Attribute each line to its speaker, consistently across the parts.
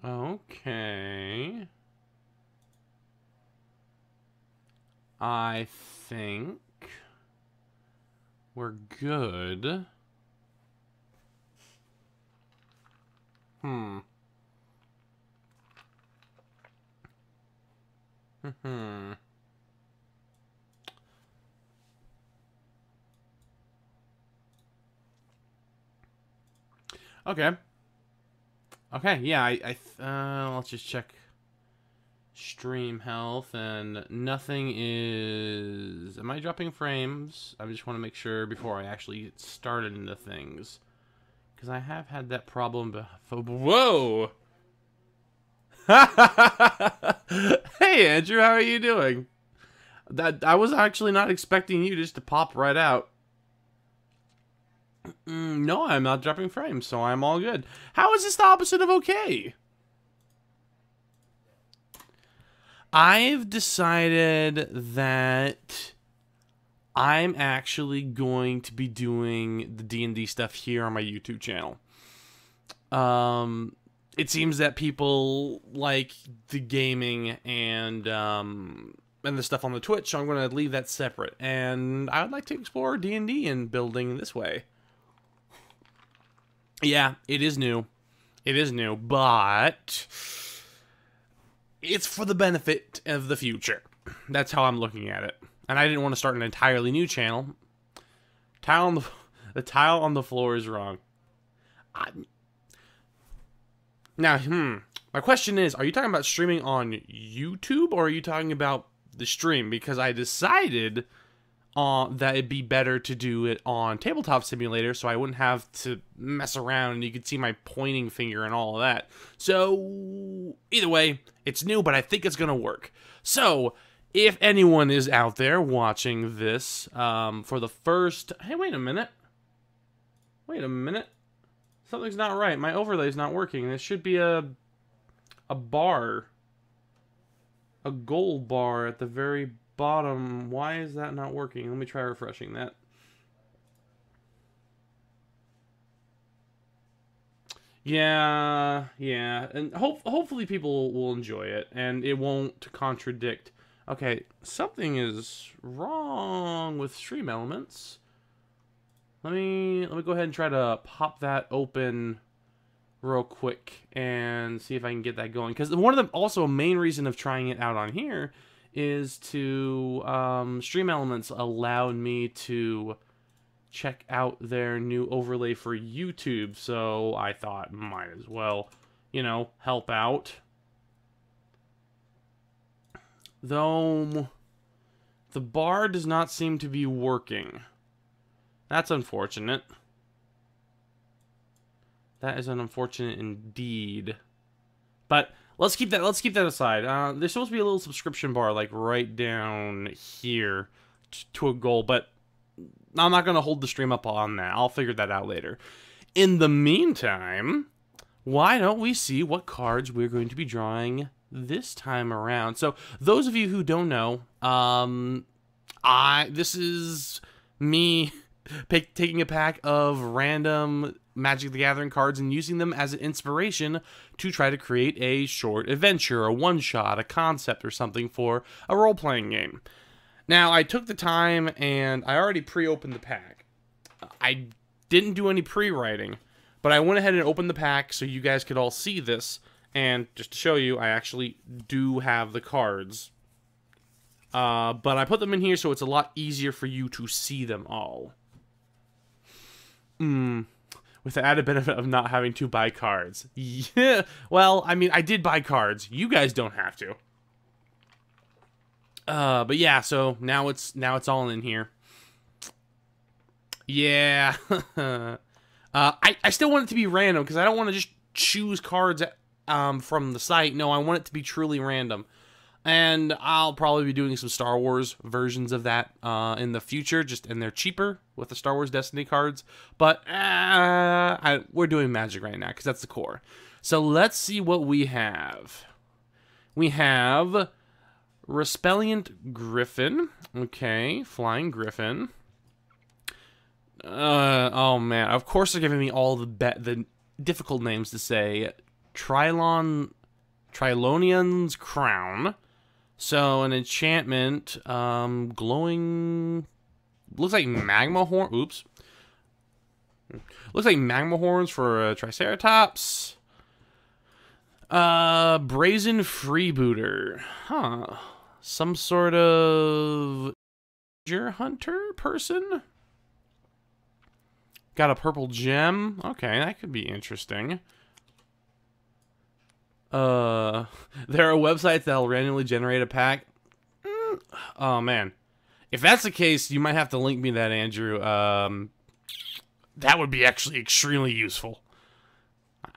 Speaker 1: Okay. I think we're good. Hmm. Hmm. Okay. Okay, yeah, let's just check stream health, and nothing is... Am I dropping frames? I just want to make sure before I actually get started into things. Because I have had that problem before. Whoa! Hey, Andrew, how are you doing? I was actually not expecting you just to pop right out. No, I'm not dropping frames, so I'm all good. How is this the opposite of okay? I've decided that I'm actually going to be doing the D&D stuff here on my YouTube channel. It seems that people like the gaming and the stuff on the Twitch, so I'm going to leave that separate. And I would like to explore D&D and building this way. Yeah, it is new. It is new, but it's for the benefit of the future. That's how I'm looking at it. And I didn't want to start an entirely new channel. The tile on the floor is wrong. Now, my question is, are you talking about streaming on YouTube, or are you talking about the stream? Because I decided that it'd be better to do it on Tabletop Simulator, so I wouldn't have to mess around and you could see my pointing finger and all of that. So, either way, it's new, but I think it's going to work. So, if anyone is out there watching this for the first... Hey, wait a minute. Wait a minute. Something's not right. My overlay's not working. This should be a bar. A gold bar at the very bottom. Why is that not working? Let me try refreshing that. Yeah, and hopefully people will enjoy it and it won't contradict. Okay, something is wrong with Stream Elements. Let me go ahead and try to pop that open real quick and see if I can get that going. Because one of the also a main reason of trying it out on here is to Stream Elements allowed me to check out their new overlay for YouTube, so I thought might as well, you know, help out. Though the bar does not seem to be working. That's unfortunate. That is unfortunate indeed. But let's keep that aside. There's supposed to be a little subscription bar like right down here to a goal, but I'm not going to hold the stream up on that. I'll figure that out later. In the meantime, why don't we see what cards we're going to be drawing this time around? So, those of you who don't know, this is me taking a pack of random Magic the Gathering cards and using them as an inspiration to try to create a short adventure, a one-shot, a concept, or something for a role-playing game. Now, I took the time and I already pre-opened the pack. I didn't do any pre-writing, but I went ahead and opened the pack so you guys could all see this. And just to show you, I actually do have the cards. But I put them in here so it's a lot easier for you to see them all. With the added benefit of not having to buy cards. Yeah, well, I mean, I did buy cards. You guys don't have to. But yeah, so now it's all in here. Yeah. I still want it to be random because I don't want to just choose cards from the site. No, I want it to be truly random. And I'll probably be doing some Star Wars versions of that in the future, and they're cheaper with the Star Wars Destiny cards. But we're doing Magic right now because that's the core. So let's see what we have. We have Resplendent Griffin. Okay, Flying Griffin. Oh man, of course they're giving me all the difficult names to say. Trilonian's Crown. So an enchantment, glowing, looks like magma horn. Oops. Looks like magma horns for Triceratops. Brazen Freebooter. Huh. Some sort of treasure hunter person? Got a purple gem. Okay, that could be interesting. There are websites that'll randomly generate a pack. Oh, man. If that's the case, you might have to link me that, Andrew. That would be actually extremely useful.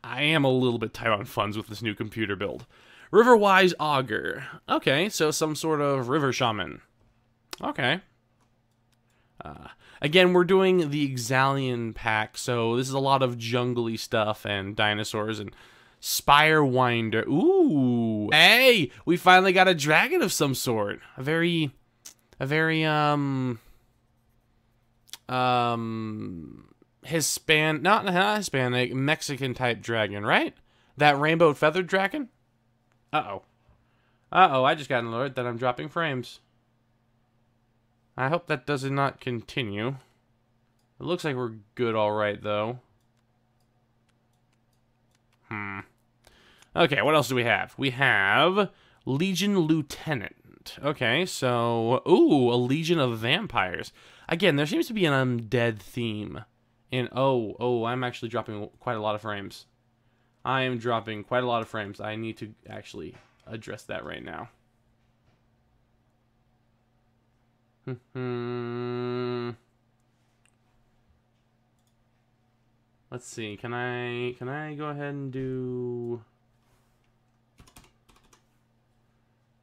Speaker 1: I am a little bit tight on funds with this new computer build. Riverwise Augur. Okay, so some sort of river shaman. Okay. Again, we're doing the Exalian pack, so this is a lot of jungly stuff and dinosaurs and Spirewinder. Ooh. Hey, we finally got a dragon of some sort. A very not Hispanic, Mexican type dragon, right? That rainbow feathered dragon? Uh-oh. Uh-oh, I just got an alert that I'm dropping frames. I hope that does not continue. It looks like we're good all right, though. Okay, what else do we have? We have Legion Lieutenant. Okay, so... Ooh, a Legion of Vampires. Again, there seems to be an undead theme. And, oh, I'm actually dropping quite a lot of frames. I am dropping quite a lot of frames. I need to actually address that right now. Let's see. Can I go ahead and do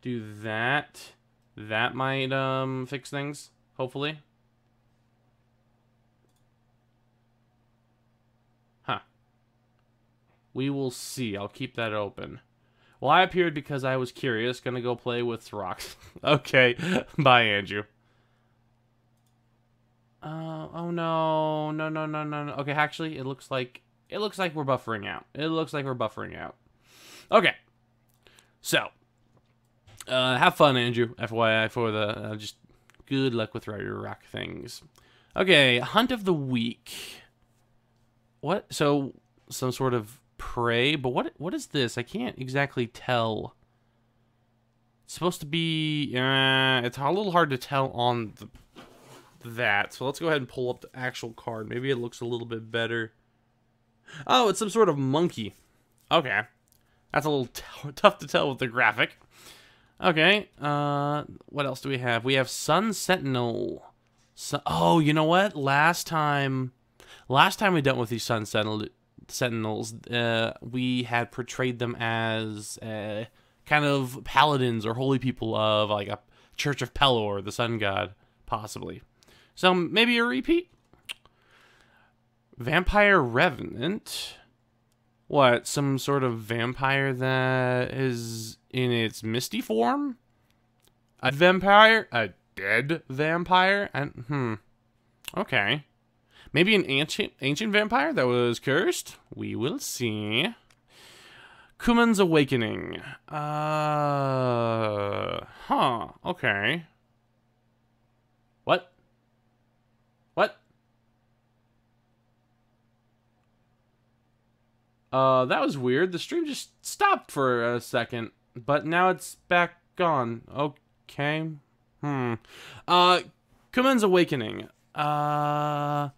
Speaker 1: that? That might fix things, hopefully. Huh. We will see. I'll keep that open. Well, I appeared because I was curious. Gonna go play with rocks. Okay. Bye, Andrew. Oh no. No. Okay, actually, it looks like we're buffering out. Okay. So, have fun, Andrew. FYI for the just good luck with your rock things. Okay, Hunt of the Week. What? So some sort of prey, but what is this? I can't exactly tell. It's supposed to be it's a little hard to tell on that. So let's go ahead and pull up the actual card. Maybe it looks a little bit better. Oh, it's some sort of monkey. Okay. That's a little tough to tell with the graphic. Okay. What else do we have? We have Sun Sentinel. Oh, you know what? Last time we dealt with these Sun Sentinels, we had portrayed them as kind of paladins or holy people of like a Church of Pelor, the sun god, possibly. So maybe a repeat? Vampire Revenant. What, some sort of vampire that is in its misty form? A vampire? A dead vampire? And okay. Maybe an ancient vampire that was cursed? We will see. Kuman's Awakening. Okay. What? That was weird. The stream just stopped for a second, but now it's back on. Okay. Kuman's Awakening. What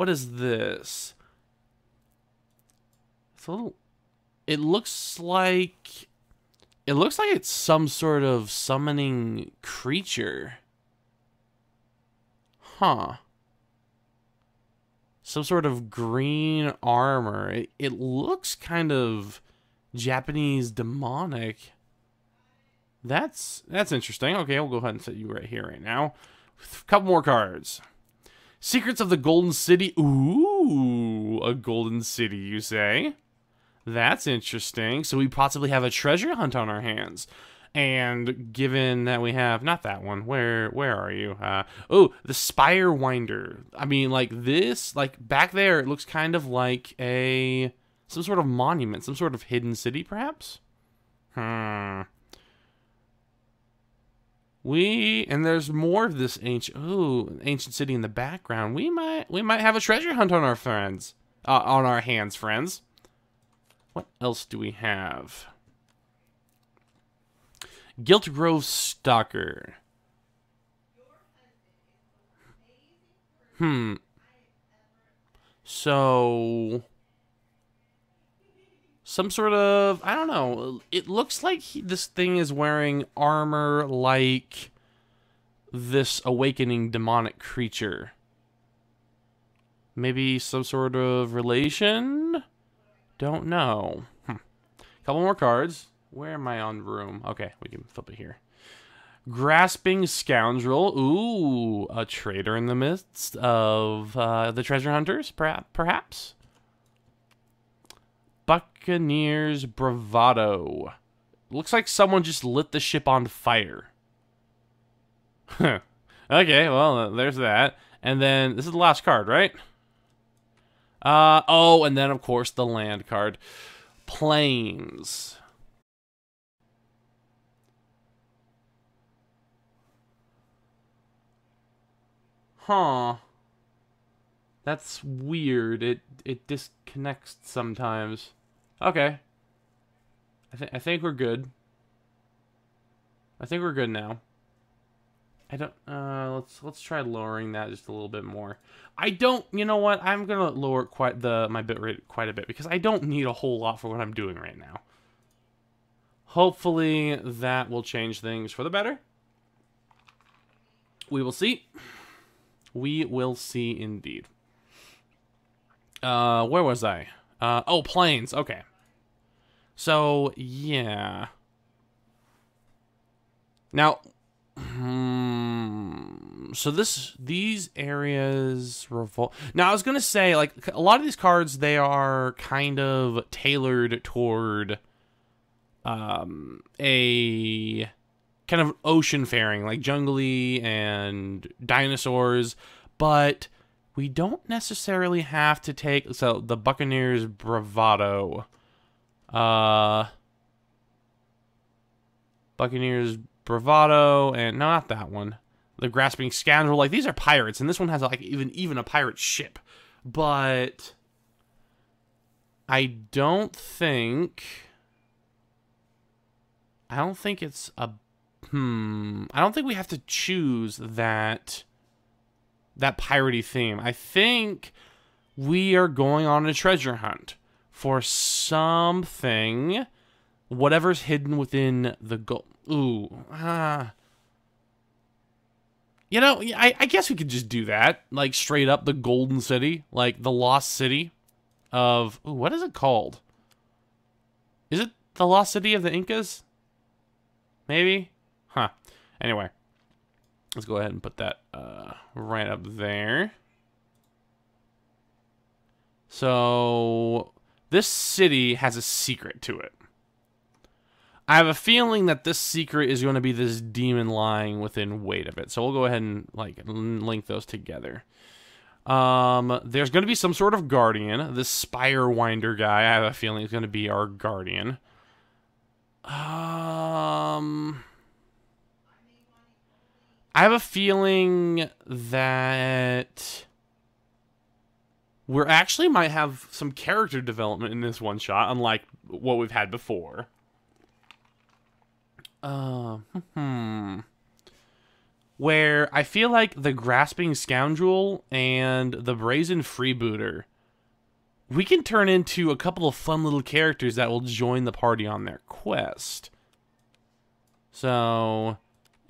Speaker 1: is this? It's a little... It looks like it's some sort of summoning creature. Huh. Some sort of green armor. It looks kind of Japanese demonic. That's interesting. Okay, we'll go ahead and set you right here right now. A couple more cards. Secrets of the Golden City. Ooh, a golden city, you say? That's interesting. So we possibly have a treasure hunt on our hands. And given that we have, not that one, where are you? Oh, the Spirewinder. I mean, like this, like back there, it looks kind of like a Some sort of monument, some sort of hidden city, perhaps? And there's more of this ancient city in the background. We might have a treasure hunt on our hands, friends. What else do we have? Gilt Grove Stalker. So, some sort of, I don't know. It looks like this thing is wearing armor like this awakening demonic creature. Maybe some sort of relation? Don't know. Couple more cards. Where am I on room? Okay, we can flip it here. Grasping Scoundrel. Ooh, a traitor in the midst of the treasure hunters, perhaps? Buccaneer's Bravado. Looks like someone just lit the ship on fire. Okay, well, there's that. And then, this is the last card, right? Oh, and then, of course, the land card. Plains. Huh. That's weird. It disconnects sometimes. Okay. I think we're good. I think we're good now. I don't let's try lowering that just a little bit more. You know what? I'm going to lower my bitrate quite a bit because I don't need a whole lot for what I'm doing right now. Hopefully that will change things for the better. We will see. We will see indeed. Where was I? Oh, plains. Okay. So, yeah. Now, so these areas revolt. Now, I was going to say, like, a lot of these cards, they are kind of tailored toward a kind of ocean faring, like jungly and dinosaurs, but we don't necessarily have to take, so the Buccaneer's Bravado, Buccaneer's Bravado, and no, not that one, the Grasping Scoundrel, like these are pirates, and this one has like even a pirate ship, but I don't think it's a I don't think we have to choose that piratey theme. I think we are going on a treasure hunt for something, whatever's hidden within the gold. Ooh, you know, I guess we could just do that, like straight up the Golden City, like the Lost City of. Ooh, what is it called? Is it the Lost City of the Incas? Maybe. Huh. Anyway, let's go ahead and put that right up there. So, this city has a secret to it. I have a feeling that this secret is going to be this demon lying within weight of it. So we'll go ahead and like link those together. There's going to be some sort of guardian. This Spire Winder guy, I have a feeling is going to be our guardian. I have a feeling that we actually might have some character development in this one shot, unlike what we've had before. Where I feel like the Grasping Scoundrel and the Brazen Freebooter, we can turn into a couple of fun little characters that will join the party on their quest. So,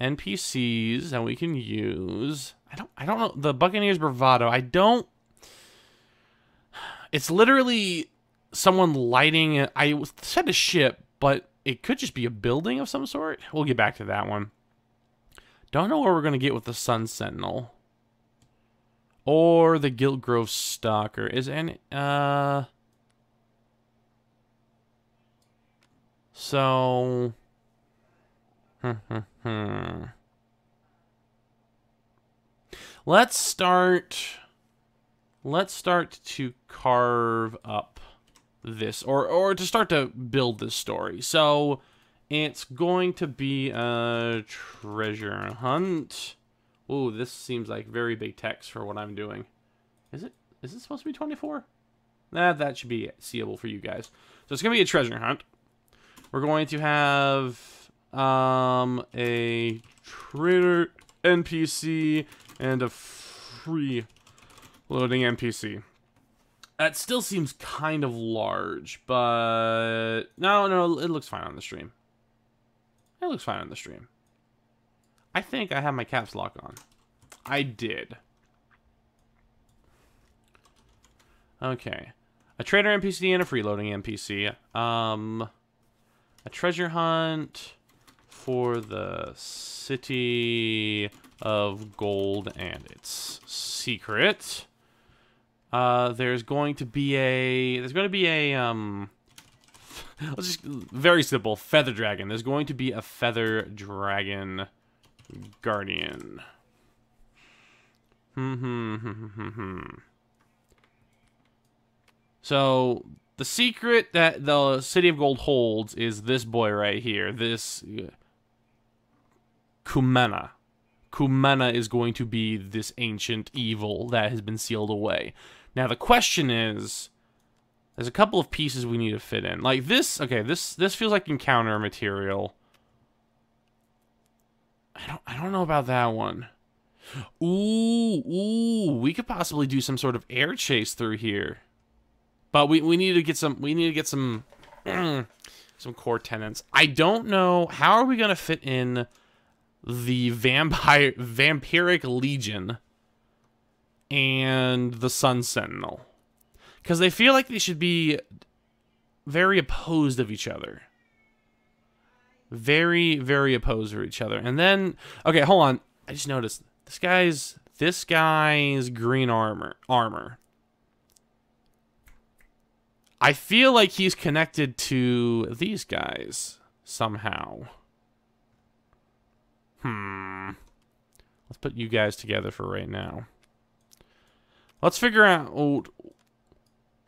Speaker 1: NPCs that we can use. I don't know. The Buccaneer's Bravado. It's literally someone lighting. I said a ship, but it could just be a building of some sort. We'll get back to that one. Don't know where we're going to get with the Sun Sentinel. Or the Gilt Grove Stalker. Is any... So... Let's start to carve up this, or to start to build this story. So it's going to be a treasure hunt. Ooh, this seems like very big text for what I'm doing. Is it supposed to be 24? That should be seeable for you guys. So it's going to be a treasure hunt. We're going to have a trader NPC and a free loading NPC. That still seems kind of large, but no, it looks fine on the stream. It looks fine on the stream. I think I have my caps lock on. I did. Okay. A trader NPC and a freeloading NPC. A treasure hunt for the city of gold and its secret. There's going to be a let's just, very simple, feather dragon. There's going to be a feather dragon guardian. So the secret that the City of Gold holds is this boy right here. This Kumena. Kumena is going to be this ancient evil that has been sealed away. Now the question is, there's a couple of pieces we need to fit in. Like this, okay, this feels like encounter material. I don't know about that one. Ooh, we could possibly do some sort of air chase through here. But we need to get some some core tenants. I don't know, how are we gonna fit in the Vampiric Legion and the Sun Sentinel? Because they feel like they should be very opposed of each other. Very, very opposed to each other. And then, okay, hold on. I just noticed this guy's green armor. I feel like he's connected to these guys somehow. Let's put you guys together for right now. Let's figure out...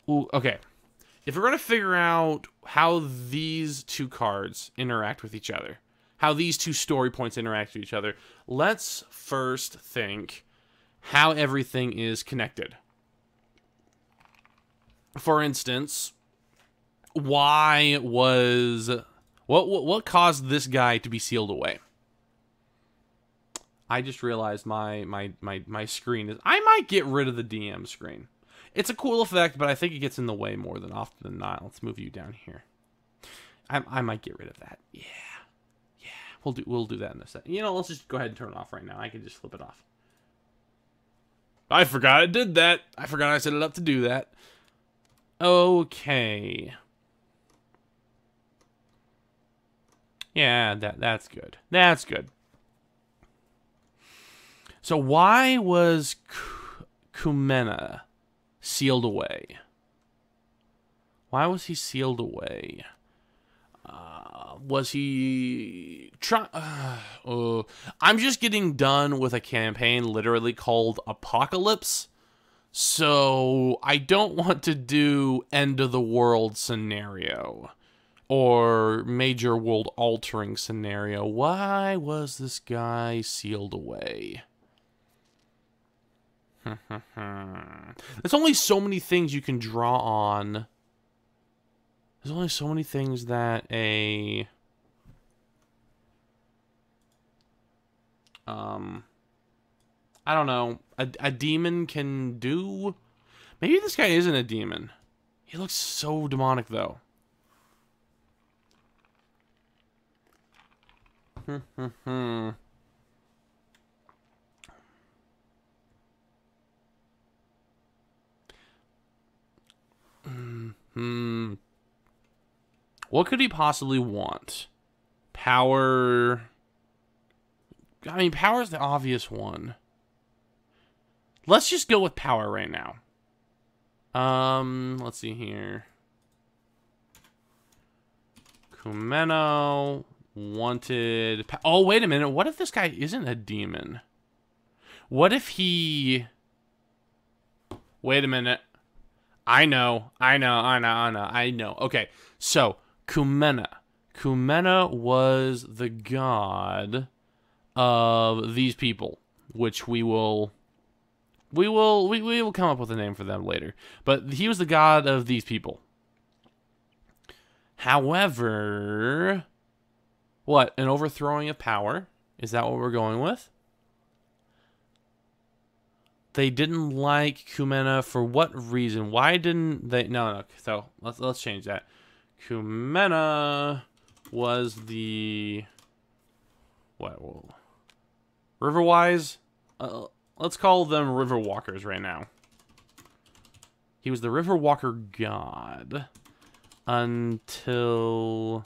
Speaker 1: okay. If we're going to figure out how these two cards interact with each other, how these two story points interact with each other, let's first think how everything is connected. For instance, what caused this guy to be sealed away? I just realized my screen is... I might get rid of the DM screen. It's a cool effect, but I think it gets in the way more than often than not. Let's move you down here. I might get rid of that. Yeah. We'll do that in a second. You know, let's just go ahead and turn it off right now. I can just flip it off. I forgot I did that. I forgot I set it up to do that. Okay. Yeah, that's good. That's good. So why was Kumena sealed away? Why was he sealed away? Was he I'm just getting done with a campaign literally called Apocalypse. So I don't want to do end of the world scenario or major world altering scenario. Why was this guy sealed away? There's only so many things you can draw on. There's only so many things that a I don't know, a demon can do. Maybe this guy isn't a demon. He looks so demonic though. What could he possibly want? Power. I mean, power's the obvious one. Let's just go with power right now. Let's see here. Kumeno wanted... Oh, wait a minute. What if this guy isn't a demon? What if he... Wait a minute. I know. Okay, so Kumena. Kumena was the god of these people, which we will come up with a name for them later. But he was the god of these people. However, what? An overthrowing of power? Is that what we're going with? They didn't like Kumena for what reason? Why didn't they? No. So let's change that. Kumena was the what? Whoa. Riverwise. Let's call them Riverwalkers right now. He was the Riverwalker god until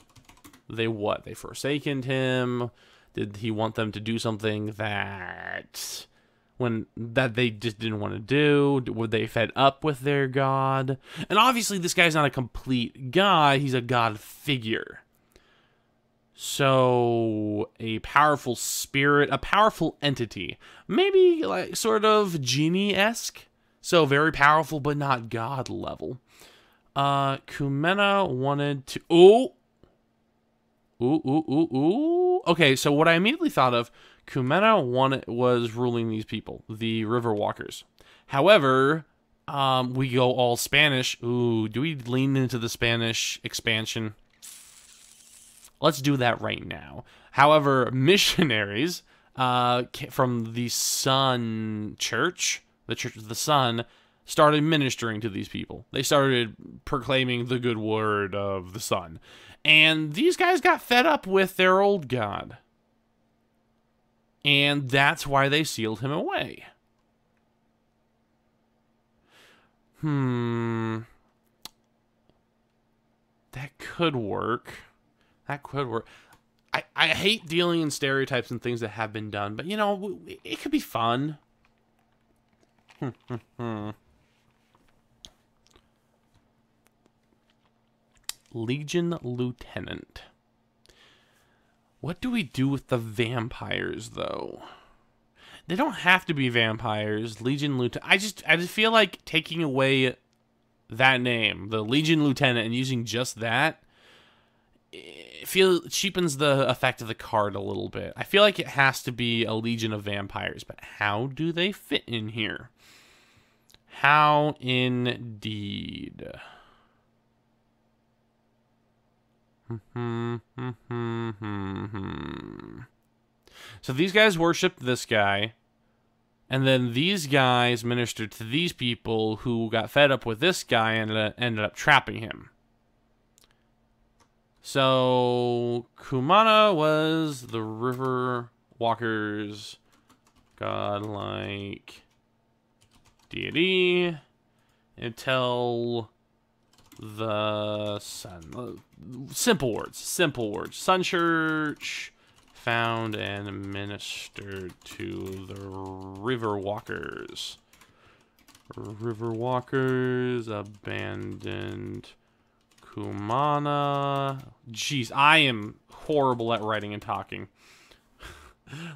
Speaker 1: they what? They forsakened him. Did he want them to do something that they just didn't want to do? Were they fed up with their god? And obviously this guy's not a complete god, he's a god figure. So a powerful spirit, a powerful entity, maybe like sort of genie-esque. So very powerful but not god level. Kumena wanted to Okay, so what I immediately thought of, Kumena was ruling these people, the Riverwalkers. However, we go all Spanish. Ooh, do we lean into the Spanish expansion? Let's do that right now. However, missionaries from the Sun Church, the Church of the Sun, started ministering to these people. They started proclaiming the good word of the sun. And these guys got fed up with their old god. And that's why they sealed him away. That could work. I hate dealing in stereotypes and things that have been done, but, you know, it could be fun. Legion Lieutenant. What do we do with the vampires, though? They don't have to be vampires. Legion Lieutenant. I just feel like taking away that name, the Legion Lieutenant, and using just that, it cheapens the effect of the card a little bit. I feel like it has to be a legion of vampires, but how do they fit in here? How indeed. So these guys worshipped this guy, and then these guys ministered to these people who got fed up with this guy and ended up trapping him. So Kumana was the River Walker's godlike deity until the sun. Simple words. Sun Church found and ministered to the River Walkers. River Walkers abandoned Kumana. Jeez, I am horrible at writing and talking.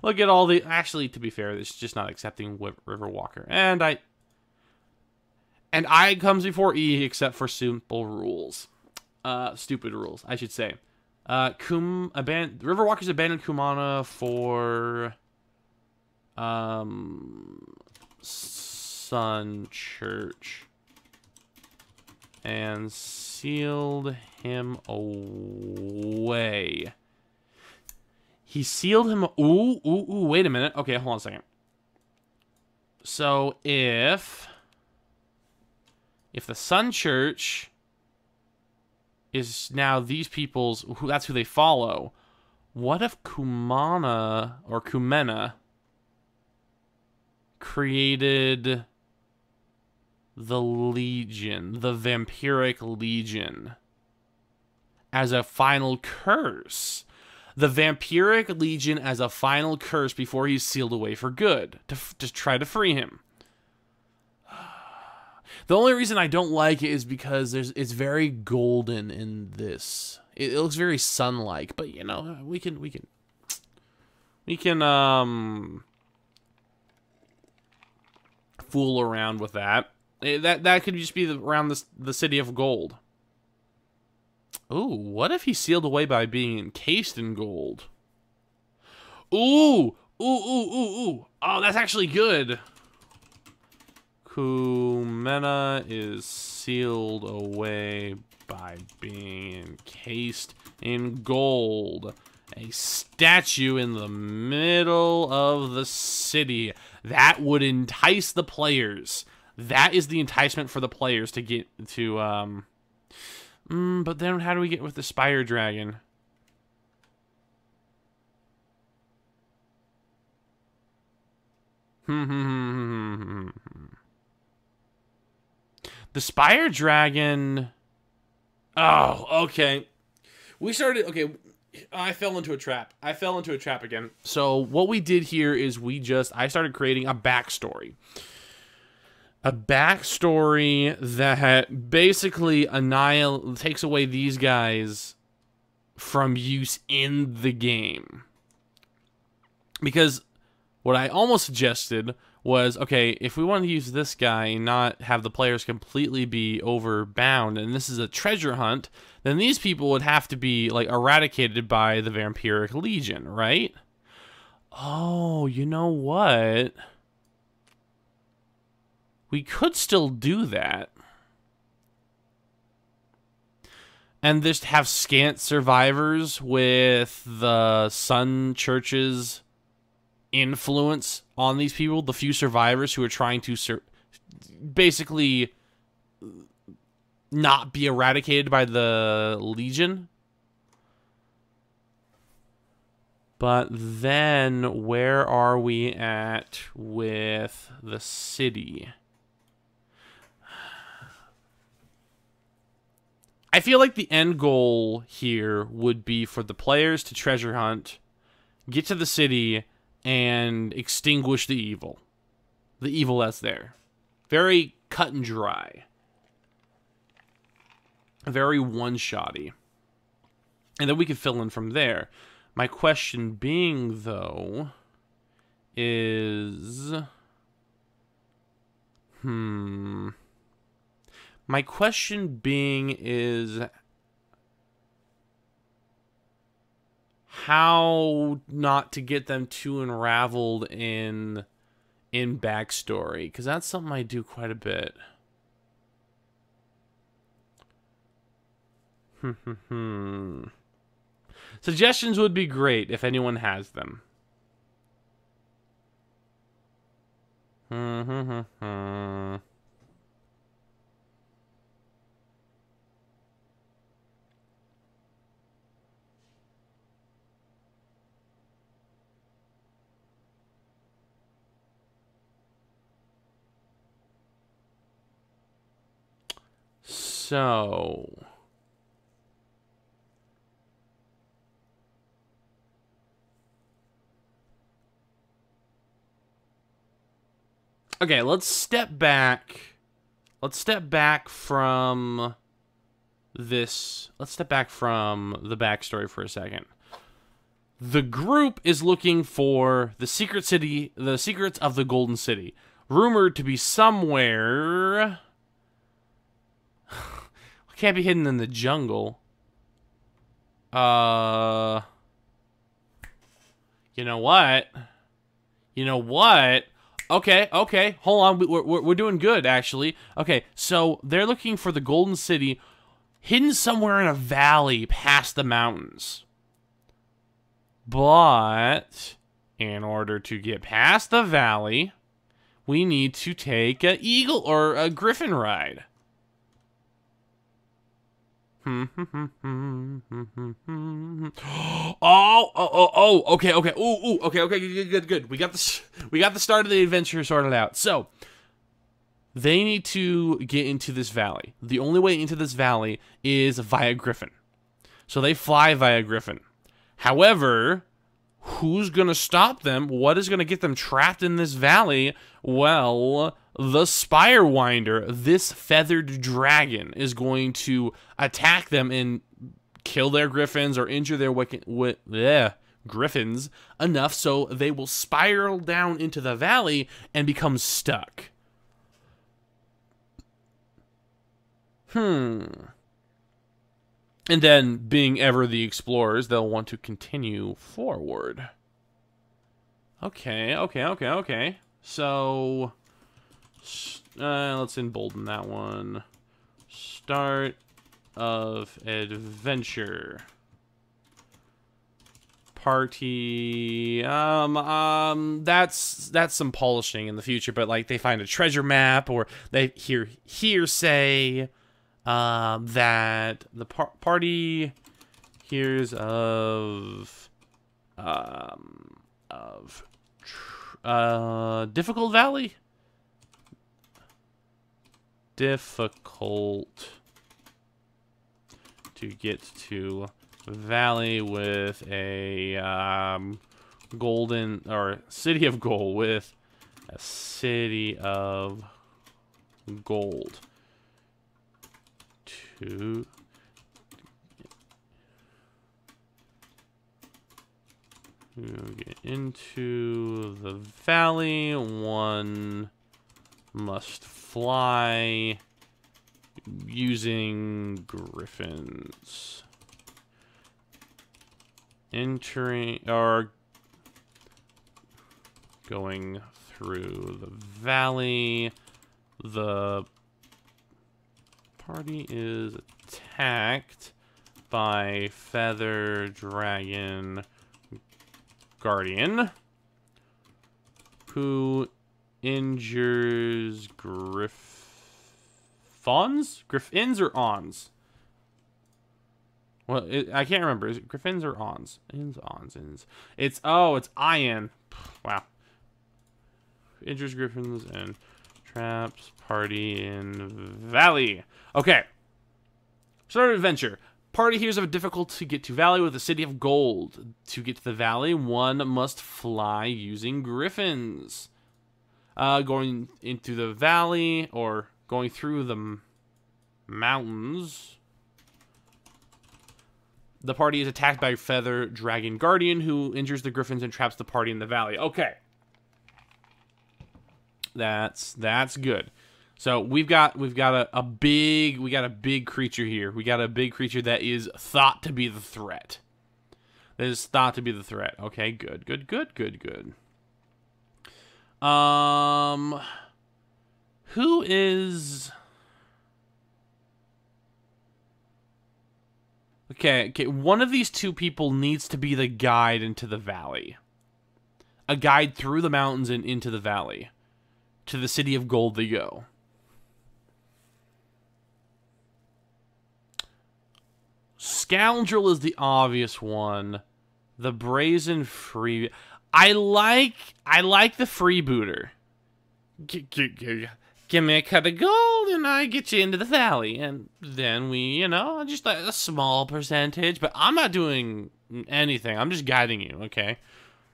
Speaker 1: Look at all the... Actually, to be fair, it's just not accepting River Walker. And I comes before E except for simple rules. Stupid rules, I should say. River Walkers abandoned Kumana for Sun Church and sealed him away. He sealed him... Ooh, wait a minute. Okay, hold on a second. So, if the Sun Church is now these people's... That's who they follow. What if Kumana or Kumena created the Legion, the Vampiric Legion, as a final curse? The Vampiric Legion as a final curse before he's sealed away for good, to try to free him. The only reason I don't like it is because it's very golden in this. It looks very sun-like, but you know, we can fool around with that. That could just be around the city of gold. Ooh, what if he's sealed away by being encased in gold? Ooh! Ooh. Oh, that's actually good. Kumena is sealed away by being encased in gold. A statue in the middle of the city. That would entice the players. That is the enticement for the players to get to, but then how do we get with the Spire Dragon? The Spire Dragon... Oh, okay. We started... Okay, I fell into a trap. Again. So what we did here is I started creating a backstory. A backstory that basically takes away these guys from use in the game. Because what I almost suggested was, okay, if we want to use this guy and not have the players completely be overbound, and this is a treasure hunt, then these people would have to be, like, eradicated by the Vampiric Legion, right? Oh, you know what? We could still do that. And just have scant survivors with the Sun Church's influence on these people, the few survivors who are trying to basically not be eradicated by the Legion. But then, where are we at with the city? I feel like the end goal here would be for the players to treasure hunt, get to the city, and extinguish the evil. The evil that's there. Very cut and dry. Very one-shotty. And then we can fill in from there. My question being, though, is... My question being is... how not to get them too unraveled in backstory, because that's something I do quite a bit. Suggestions would be great if anyone has them. So... okay, let's step back. Let's step back from this. Let's step back from the backstory for a second. The group is looking for the secret city, the secrets of the Golden City, rumored to be somewhere. Can't be hidden in the jungle. You know what? You know what? Okay. Hold on. We're doing good, actually. Okay, so they're looking for the Golden City hidden somewhere in a valley past the mountains. But in order to get past the valley, we need to take an eagle or a griffin ride. Okay. Okay, good. We got the start of the adventure sorted out. So, they need to get into this valley. The only way into this valley is via griffin. So they fly via griffin. However, who's going to stop them? What is going to get them trapped in this valley? Well, the Spirewinder, this feathered dragon, is going to attack them and kill their griffins or injure their griffins enough so they will spiral down into the valley and become stuck. And then, being ever the explorers, they'll want to continue forward. Okay. So, let's embolden that one. Start of adventure. Party. That's some polishing in the future, but like they find a treasure map, or they hear hearsay that the party hears of difficult valley. Difficult to get to valley with a golden, or city of gold, with a city of gold to get into the valley. One must fly using griffins. Entering, or going through the valley. The party is attacked by Feather Dragon Guardian, who injures Griffins or Ons? Well, I can't remember. Is it Griffins or Ons? Ins. It's Ian. Wow. Injures Griffins and traps party in valley. Okay. Start adventure. Party hears of a difficult to get to valley with a city of gold. To get to the valley, one must fly using griffins. Going into the valley, or going through the mountains. The party is attacked by Feather Dragon Guardian, who injures the griffins and traps the party in the valley. Okay. That's good. So we've got a big creature here. We got a big creature that is thought to be the threat. Okay, good. Who is... Okay, one of these two people needs to be the guide into the valley. A guide through the mountains and into the valley. To the city of gold they go. Scoundrel is the obvious one. The brazen free... I like the freebooter. Give me a cut of gold and I get you into the valley. And then we, just a small percentage. But I'm not doing anything. I'm just guiding you, okay?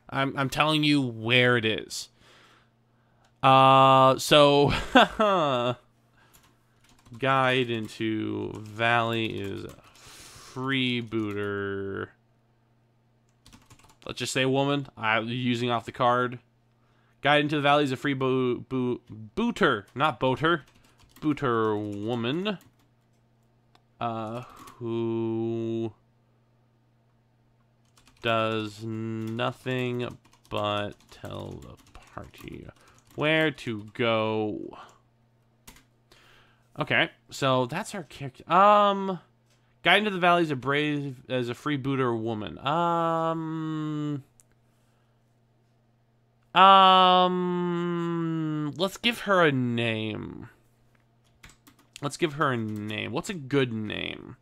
Speaker 1: I'm telling you where it is. So... guide into valley is freebooter. Let's just say woman. I'm using off the card. Guide into the valley is a free booter, not boater. Booter woman. Who does nothing but tell the party where to go. Okay, so that's our character. Guide into the valley is a freebooter woman. Let's give her a name. What's a good name?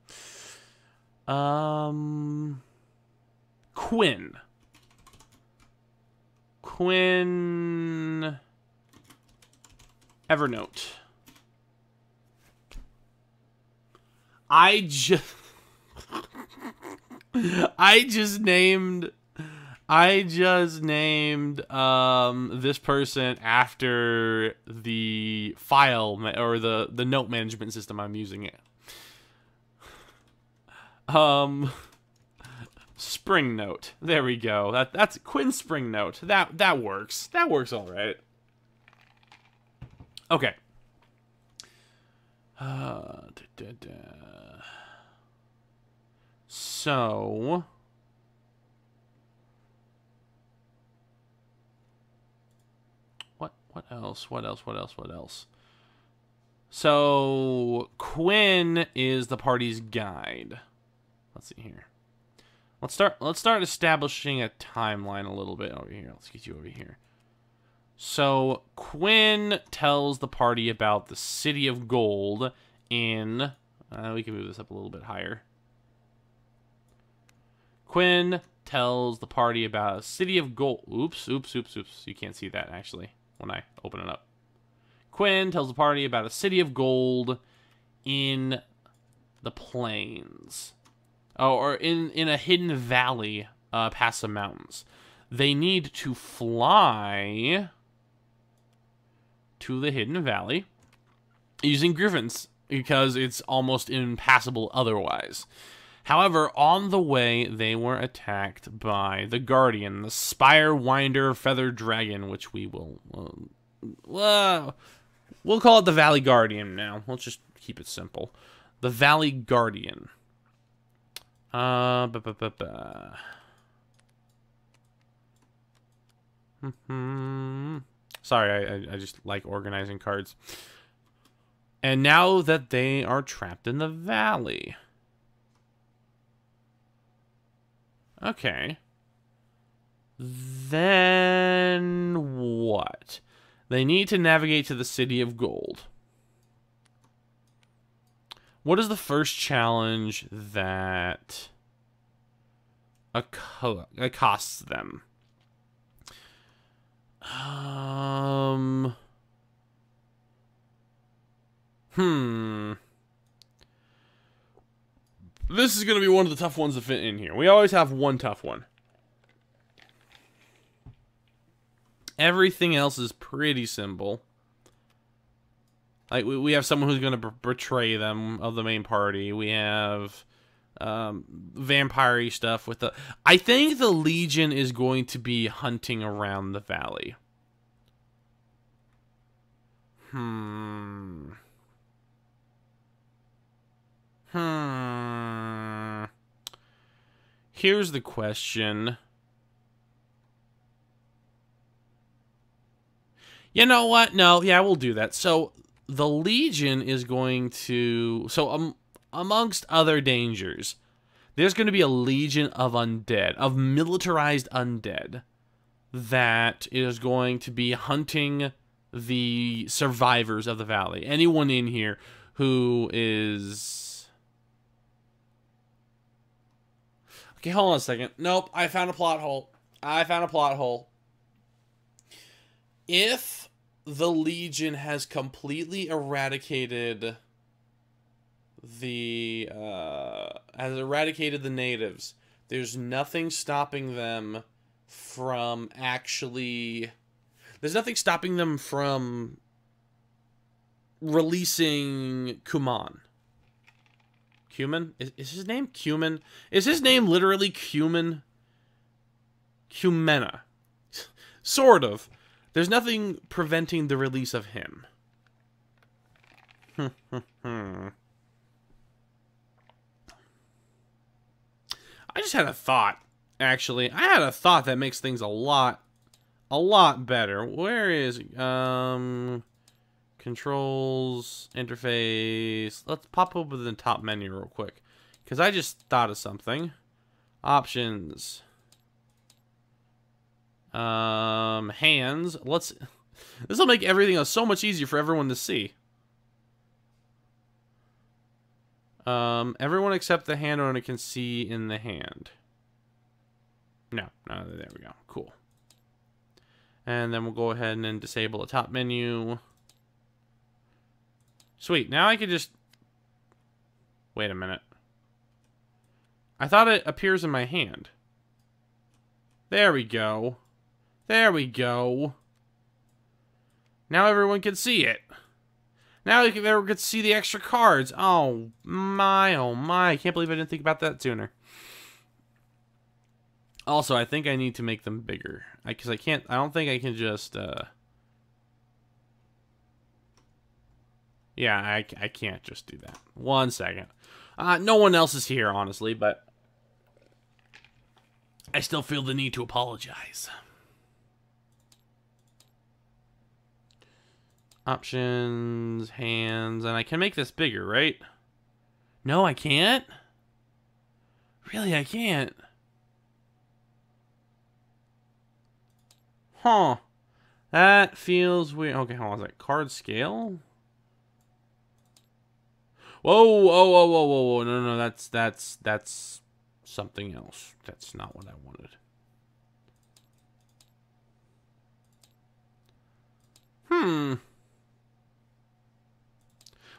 Speaker 1: Quinn. Evernote. I just named this person after the file or the note management system I'm using it. Spring Note. There we go. That's Quinn Spring Note. That works. That works all right. Okay. So, what else? What else? What else? What else? So, Quinn is the party's guide. Let's see here. Let's start establishing a timeline a little bit over here. Let's get you over here. So, Quinn tells the party about the City of Gold in... we can move this up a little bit higher. Quinn tells the party about a City of Gold... Oops. You can't see that, actually, when I open it up. Quinn tells the party about a City of Gold in the plains. Oh, or in a hidden valley past some mountains. They need to fly to the hidden valley using griffins because it's almost impassable otherwise. However, on the way, they were attacked by the Guardian, the Spirewinder Feather Dragon, which we will... we'll call it the Valley Guardian now. Let's just keep it simple. The Valley Guardian. Sorry, I just like organizing cards. And now that they are trapped in the valley. Okay. Then what? They need to navigate to the City of Gold. What is the first challenge that accosts them? This is going to be one of the tough ones to fit in here. We always have one tough one. Everything else is pretty simple. Like, we have someone who's going to betray them of the main party. We have vampire-y stuff with the... I think the Legion is going to be hunting around the valley. Here's the question. You know what? No, yeah, we'll do that. So, the Legion is going to... So, amongst other dangers, there's going to be a legion of undead, of militarized undead, that is going to be hunting the survivors of the valley. Anyone in here who is... Okay, hold on a second. Nope, I found a plot hole. If the Legion has completely eradicated the natives, there's nothing stopping them from actually... There's nothing stopping them from releasing Kuman. Cumin? Is his name Cumin? Is his name literally Cumin? Cumena. Sort of. There's nothing preventing the release of him. I just had a thought, actually. I had a thought that makes things a lot better. Where is... Controls, interface. Let's pop open the top menu real quick, because I just thought of something. Options. Hands. Let's... This will make everything so much easier for everyone to see. Everyone except the hand owner can see in the hand. No, there we go. Cool. And then we'll go ahead and then disable the top menu. Sweet. Now I could just... Wait a minute. I thought it appears in my hand. There we go. There we go. Now everyone can see it. Now everyone can see the extra cards. Oh my, oh my. I can't believe I didn't think about that sooner. Also, I think I need to make them bigger. Because I don't think I can just, Yeah, I can't just do that. 1 second. No one else is here, honestly, but I still feel the need to apologize. Options, hands, and I can make this bigger, right? No, I can't? Really, I can't? Huh. That feels weird. Okay, hold on. Is that card scale? Whoa, whoa, whoa, whoa, whoa, whoa. No, no, that's something else. That's not what I wanted.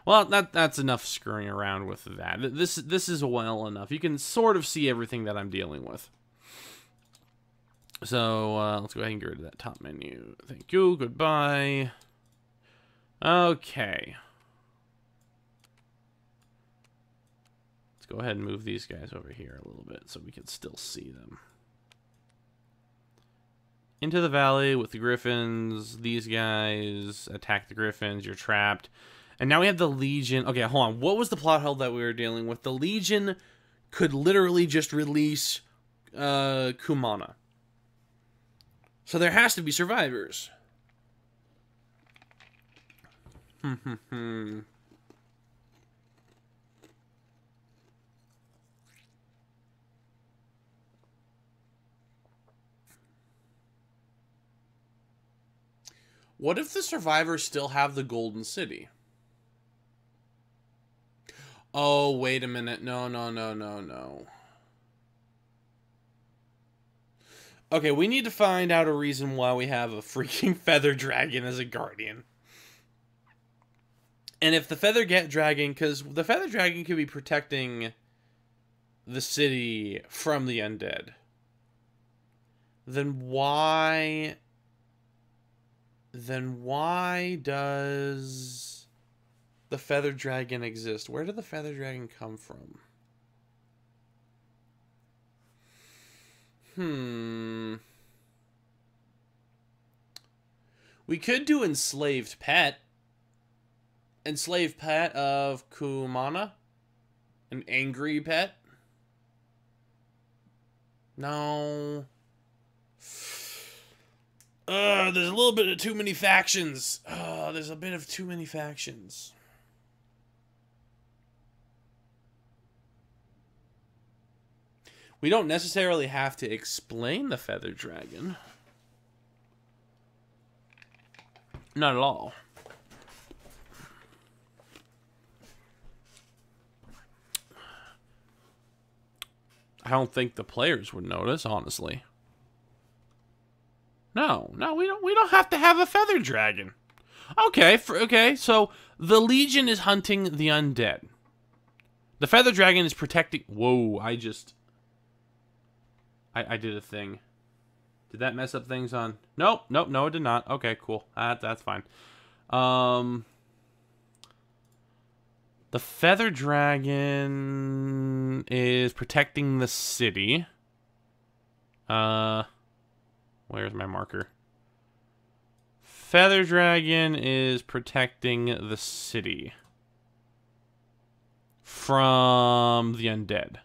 Speaker 1: Well, that's enough screwing around with that. This is well enough. You can sort of see everything that I'm dealing with. So, let's go ahead and get rid of that top menu. Thank you. Goodbye. Okay. Let's go ahead and move these guys over here a little bit so we can still see them. Into the valley with the griffins. These guys attack the griffins. You're trapped. And now we have the Legion. Okay, hold on. What was the plot hole that we were dealing with? The Legion could literally just release Kumana. So there has to be survivors. What if the survivors still have the Golden City? Oh, wait a minute. No, no, no, no, no. Okay, we need to find out a reason why we have a freaking feather dragon as a guardian. And if the feather dragon, because the feather dragon could be protecting the city from the undead, then why does the feather dragon exist? Where did the feather dragon come from? We could do enslaved pet. Enslaved pet of Kumana. An angry pet. No. There's a little bit of too many factions. There's a bit of too many factions. We don't necessarily have to explain the feather dragon. Not at all. I don't think the players would notice, honestly. No, we don't have to have a feather dragon. Okay, so the Legion is hunting the undead. The feather dragon is protecting. Whoa, I did a thing. Did that mess up things on? Nope, no, it did not. Okay, cool. That's fine. The feather dragon is protecting the city. Where's my marker? Feather dragon is protecting the city from the undead.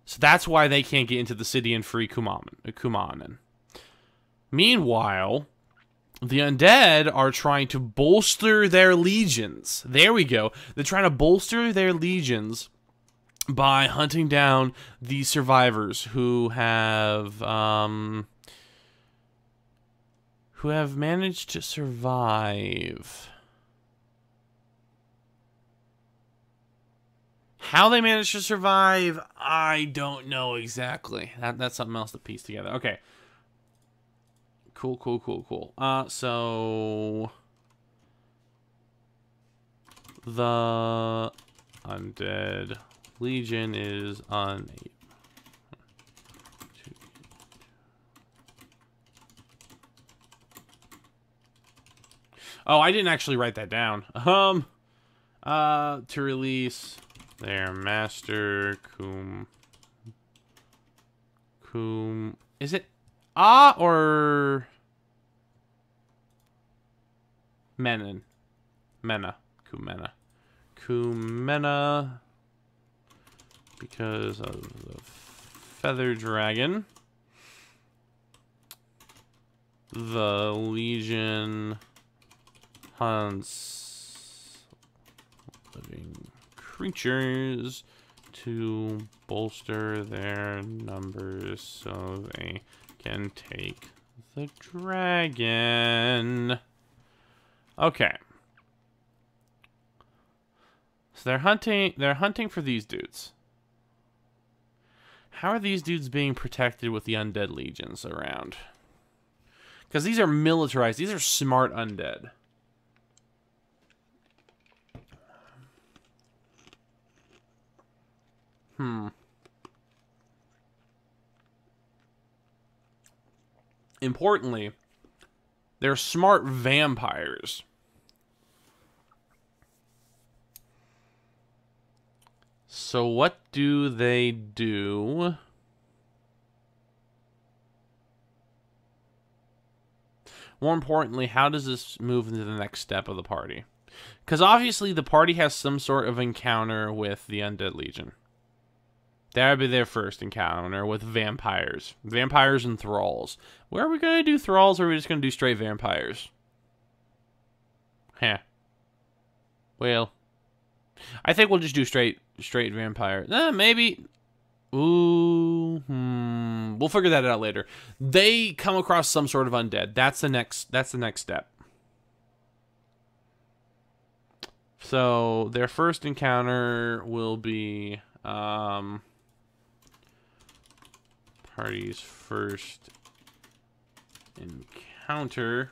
Speaker 1: So that's why they can't get into the city and free Kumanan. Meanwhile, the undead are trying to bolster their legions. There we go. They're trying to bolster their legions by hunting down the survivors who have managed to survive. How they managed to survive, I don't know exactly. That's something else to piece together. Okay. Cool. So the undead legion is unable. Oh, I didn't actually write that down. To release their master is it or Menon? Mena. Kumena. Kumena. Because of the feather dragon. The Legion hunts living creatures to bolster their numbers so they can take the dragon. Okay. So they're hunting for these dudes. How are these dudes being protected with the undead legions around? Because these are militarized. These are smart undead. Importantly, they're smart vampires. So what do they do? More importantly, how does this move into the next step of the party? Because obviously the party has some sort of encounter with the Undead Legion. That would be their first encounter with vampires. Vampires and thralls. Where are we going to do thralls, or are we just going to do straight vampires? Huh. Well, I think we'll just do straight vampire. Maybe. Ooh. We'll figure that out later. They come across some sort of undead. That's the next step. So their first encounter will be party's first encounter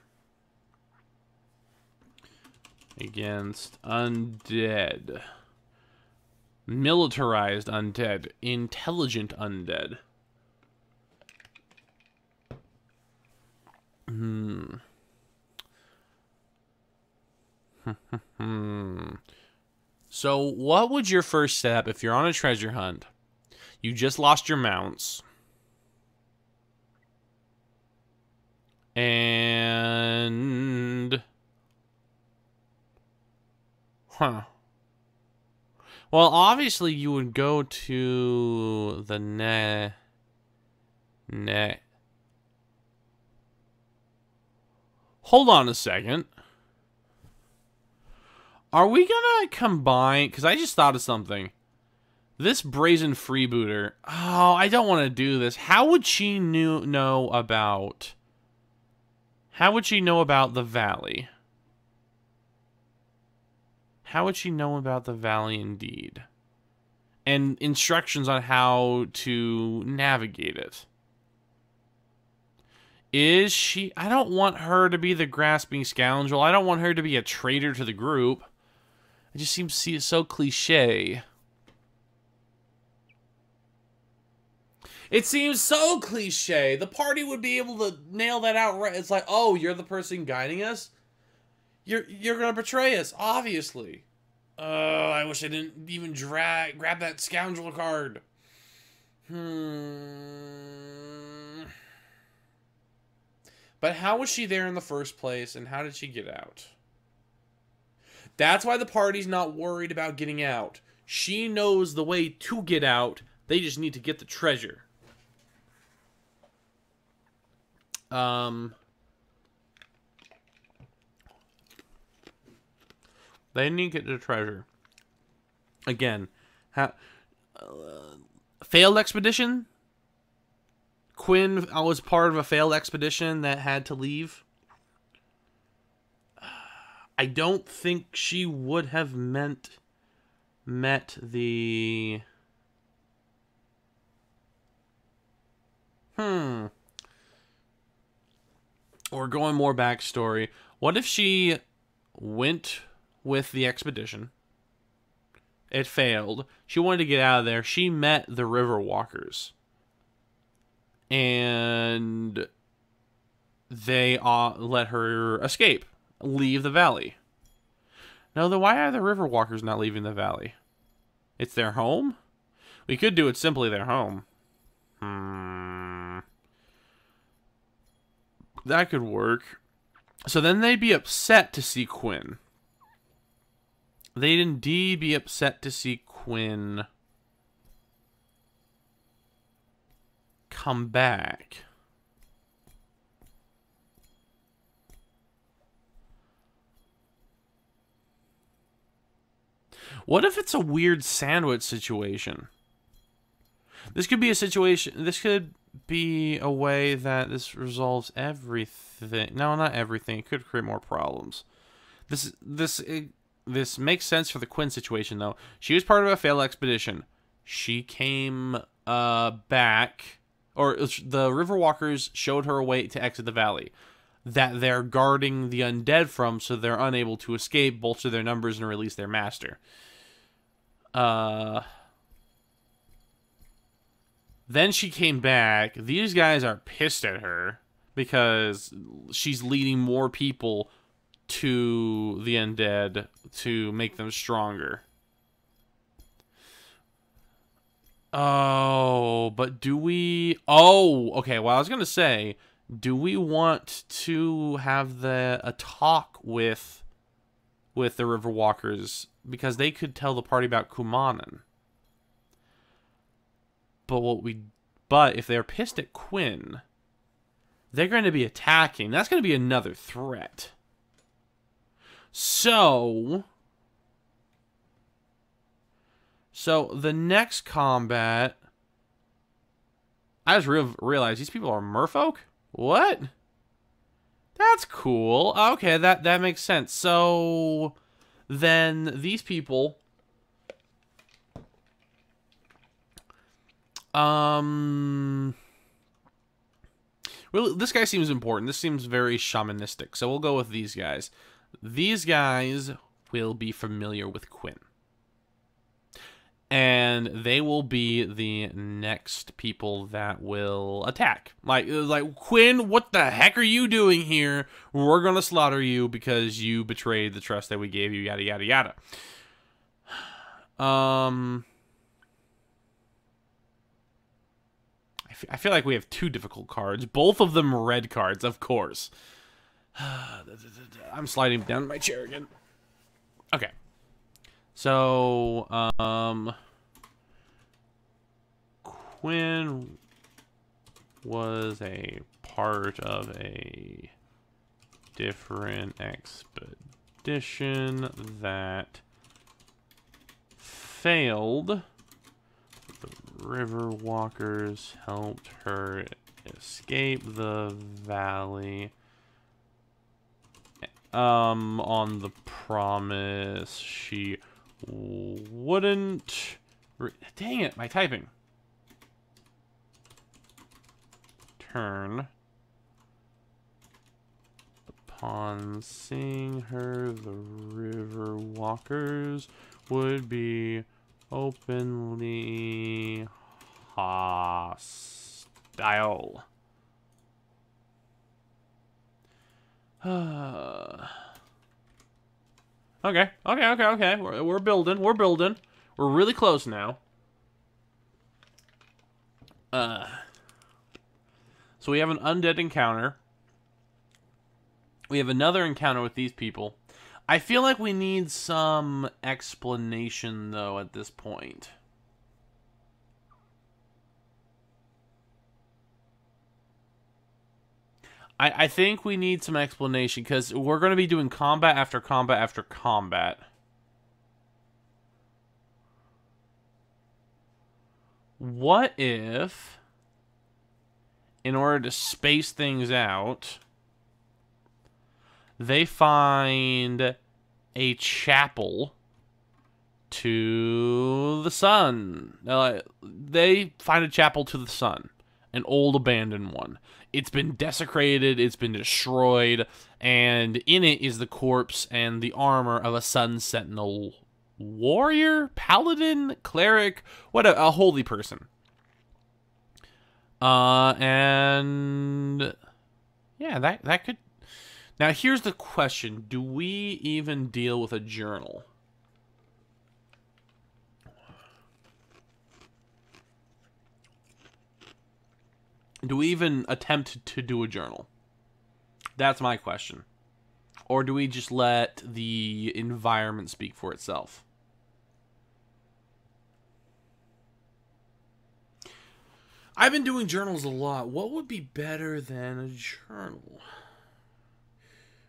Speaker 1: against undead. Militarized undead. Intelligent undead. So, what would your first step if you're on a treasure hunt? You just lost your mounts. And... Well, obviously, you would go to the net. Hold on a second. Are we gonna combine? Because I just thought of something. This brazen freebooter. Oh, I don't want to do this. How would she know about? How would she know about the valley? How would she know about the valley indeed? And instructions on how to navigate it. Is she... I don't want her to be the grasping scoundrel. I don't want her to be a traitor to the group. It just seems so cliche. It seems so cliche. The party would be able to nail that out right. It's like, oh, you're the person guiding us? You're gonna betray us, obviously. Oh, I wish I didn't even grab that scoundrel card. But how was she there in the first place, and how did she get out? That's why the party's not worried about getting out. She knows the way to get out. They just need to get the treasure. They need to get the treasure. Again, failed expedition? Quinn was part of a failed expedition that had to leave. I don't think she would have met the... Or going more backstory. What if she went with the expedition? It failed. She wanted to get out of there. She met the river walkers. And they let her escape. Leave the valley. No, then why are the river walkers not leaving the valley? It's their home? We could do it simply their home. That could work. So then they'd be upset to see Quinn. They'd indeed be upset to see Quinn come back. What if it's a weird sandwich situation? This could be a situation... This could be a way that this resolves everything. No, not everything. It could create more problems. This makes sense for the Quinn situation, though. She was part of a failed expedition. She came back... Or the Riverwalkers showed her a way to exit the valley that they're guarding the undead from, so they're unable to escape, bolster their numbers, and release their master. Then she came back. These guys are pissed at her because she's leading more people to the undead to make them stronger. Oh, but do we... Oh, okay, well, I was going to say, do we want to have a talk with the Riverwalkers? Because they could tell the party about Kumanen. But if they're pissed at Quinn, they're going to be attacking. That's going to be another threat. So the next combat, I just realized these people are merfolk? What? That's cool. Okay, that makes sense. So then these people... Well, this guy seems important. This seems very shamanistic. So we'll go with these guys. These guys will be familiar with Quinn. And they will be the next people that will attack. Like Quinn, what the heck are you doing here? We're going to slaughter you because you betrayed the trust that we gave you, yada, yada, yada. I feel like we have two difficult cards. Both of them red cards, of course. I'm sliding down my chair again. Okay. So, Quinn was a part of a different expedition that failed. The Riverwalkers helped her escape the valley on the promise she wouldn't... Dang it, my typing. Turn. Upon seeing her, the Riverwalkers would be openly hostile. Okay. We're building. We're really close now. So we have an undead encounter. We have another encounter with these people. I feel like we need some explanation, though, at this point. I think we need some explanation, because we're going to be doing combat after combat after combat. What if, in order to space things out, they find a chapel to the sun? They find a chapel to the sun. An old abandoned one. It's been desecrated, it's been destroyed, and in it is the corpse and the armor of a Sun Sentinel warrior, paladin, cleric, a holy person. And yeah, that could... Now here's the question, do we even deal with a journal? Do we even attempt to do a journal? That's my question. Or do we just let the environment speak for itself? I've been doing journals a lot. What would be better than a journal?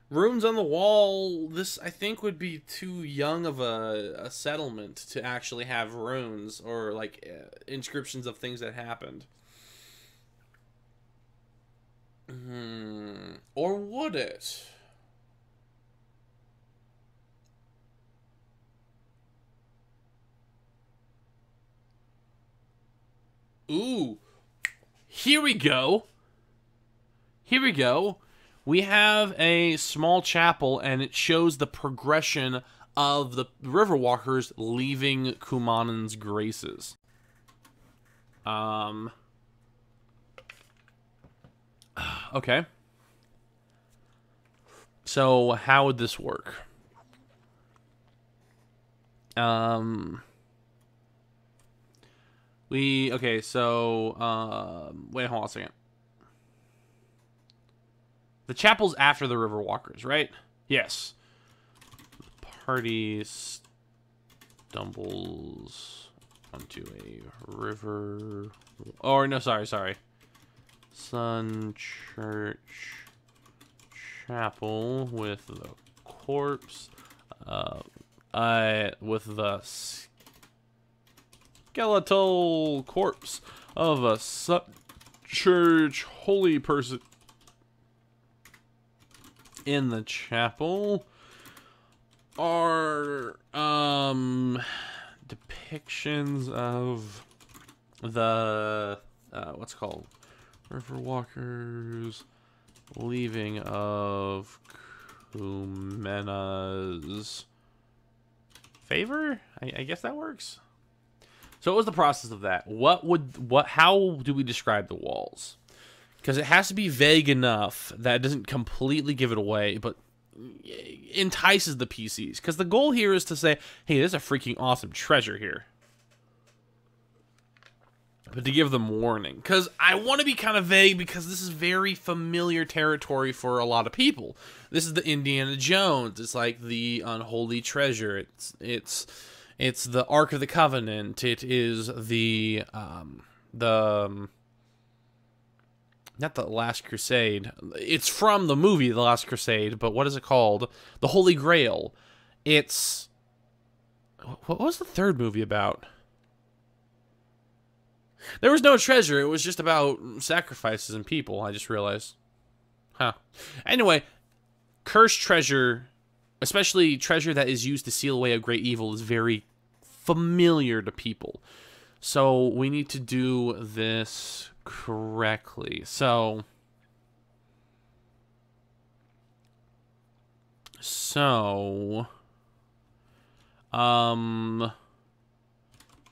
Speaker 1: Runes on the wall, this I think would be too young of a settlement to actually have runes or like inscriptions of things that happened. Or would it? Ooh. Here we go. Here we go. We have a small chapel, and it shows the progression of the Riverwalkers leaving Kumanan's graces. Okay. So, how would this work? Okay, so, wait, hold on a second. The chapel's after the Riverwalkers, right? Yes. The party stumbles onto a river. Oh, no, sorry. Sun Church Chapel with the corpse. With the skeletal corpse of a church holy person in the chapel are depictions of the what's it called, Riverwalkers leaving of Kumena's favor. I guess that works. So what was the process of that? How do we describe the walls? Because it has to be vague enough that it doesn't completely give it away, but entices the PCs. Because the goal here is to say, hey, there's a freaking awesome treasure here. But to give them warning. Because I want to be kind of vague, because this is very familiar territory for a lot of people. This is the Indiana Jones. It's like the unholy treasure. It's the Ark of the Covenant. It is the not the Last Crusade. It's from the movie The Last Crusade, but what is it called? The Holy Grail. It's... What was the third movie about? There was no treasure. It was just about sacrifices and people, I just realized. Huh. Anyway, cursed treasure, especially treasure that is used to seal away a great evil, is very familiar to people. So we need to do this correctly. So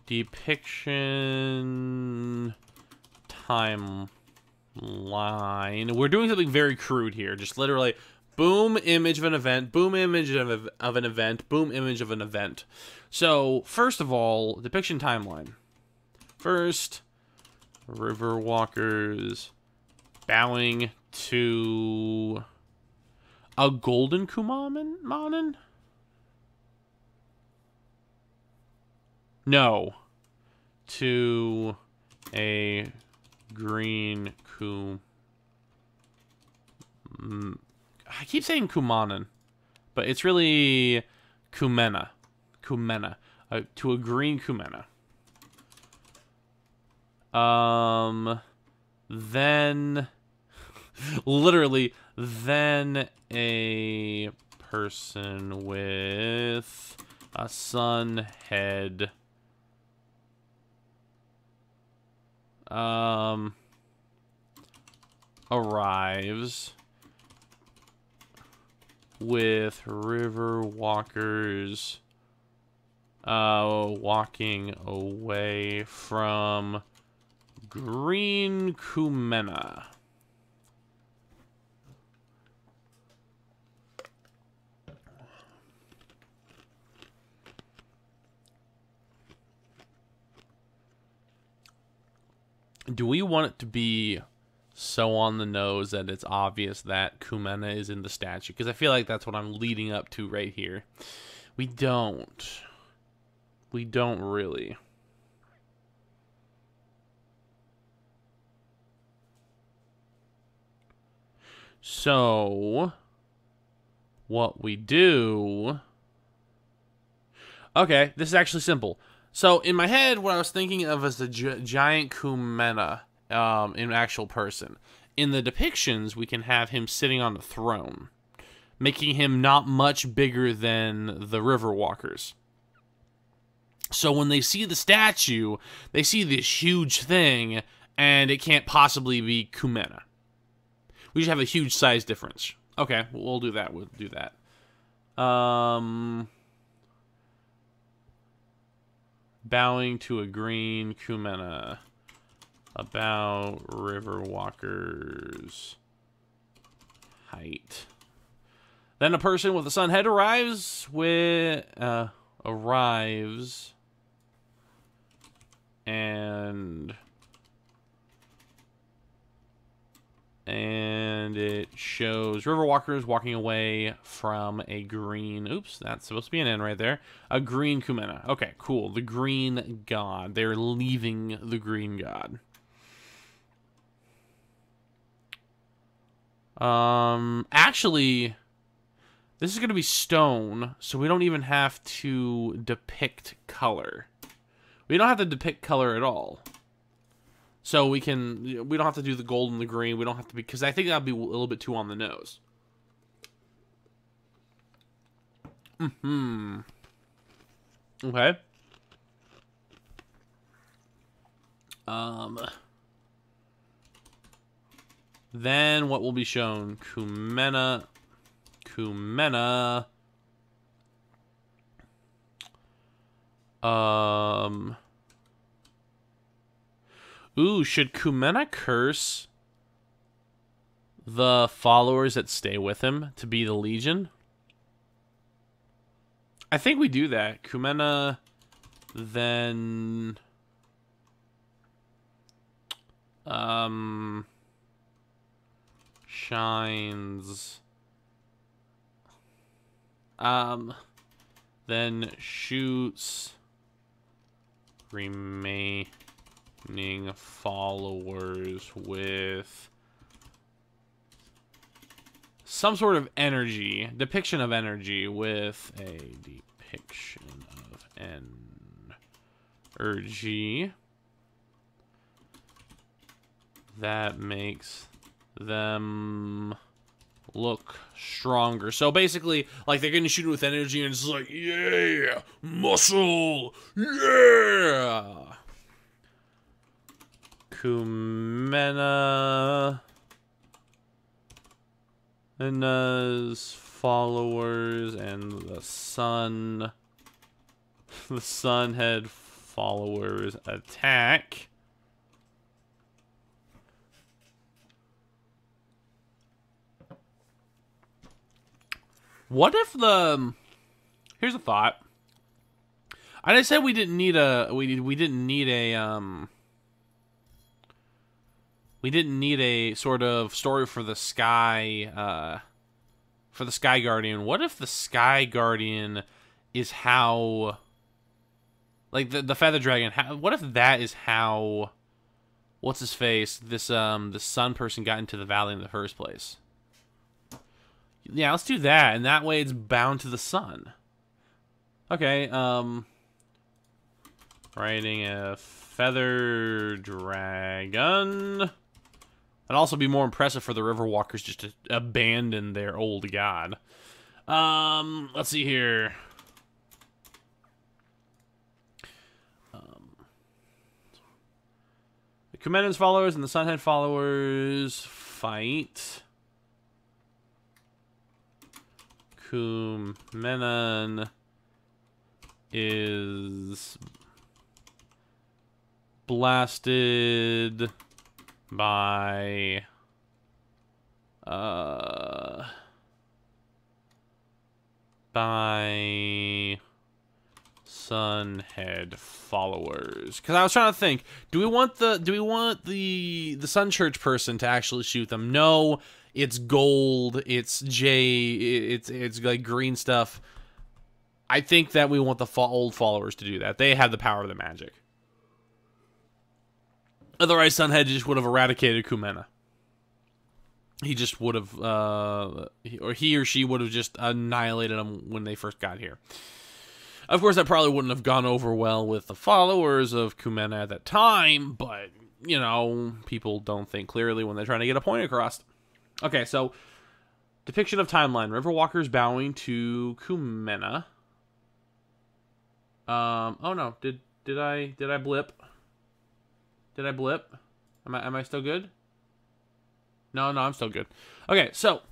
Speaker 1: depiction timeline. We're doing something very crude here. Just literally, boom, image of an event, boom, image of an event, boom, image of an event. So, first of all, depiction timeline. First, Riverwalkers bowing to a golden Kumanan? No. To a green I keep saying Kumanan, but it's really Kumena. To a green Kumena. Then, literally, then a person with a sun head arrives with Riverwalkers walking away from Green Kumena. Do we want it to be so on the nose that it's obvious that Kumena is in the statue. Because I feel like that's what I'm leading up to right here. We don't. We don't really. So, what we do... Okay, this is actually simple. So, in my head, what I was thinking of as the giant Kumena in actual person. In the depictions, we can have him sitting on the throne, making him not much bigger than the river walkers. So when they see the statue, they see this huge thing, and it can't possibly be Kumena. We just have a huge size difference. Okay, we'll do that. We'll do that. Bowing to a green Kumena. About river walkers' height. Then a person with a sun head arrives and it shows river walkers walking away from a green, oops, that's supposed to be an N right there, a green Kumena. Okay, cool, the green god. They're leaving the green god. Actually, this is going to be stone, so we don't even have to depict color. We don't have to depict color at all. So we don't have to do the gold and the green. We don't have to, because I think that'd be a little bit too on the nose. Okay. Then what will be shown? Kumena. Ooh, should Kumena curse the followers that stay with him to be the Legion? I think we do that. Kumena then shines then shoots remaining followers with some sort of depiction of energy with a depiction of energy that makes them look stronger. So basically, like, they're gonna shoot it with energy and it's like, yeah, muscle, yeah. Kumena and his followers and the sun head followers attack. What if here's a thought. I said we didn't need a sort of story for the Sky Guardian. What if the Sky Guardian is how, like, the Feather Dragon, what if that is how, what's his face, this sun person got into the valley in the first place? Yeah, let's do that, and that way it's bound to the sun. Okay, riding a Feather Dragon. That'd also be more impressive for the River Walkers just to abandon their old god. Let's see here. The Kumenen's followers and the Sunhead followers fight. Kumenen is blasted by Sunhead followers. Because I was trying to think, do we want the Sun Church person to actually shoot them? No, it's gold, it's it's like green stuff. I think that we want the old followers to do that. They have the power of the magic. Otherwise, Sunhead just would have eradicated Kumena. He just would have, or he or she would have just annihilated them when they first got here. Of course, that probably wouldn't have gone over well with the followers of Kumena at that time, but, you know, people don't think clearly when they're trying to get a point across. Okay, so, depiction of timeline. Riverwalkers bowing to Kumena. Oh no, did I blip? Did I blip? Am I still good? No, I'm still good. Okay, so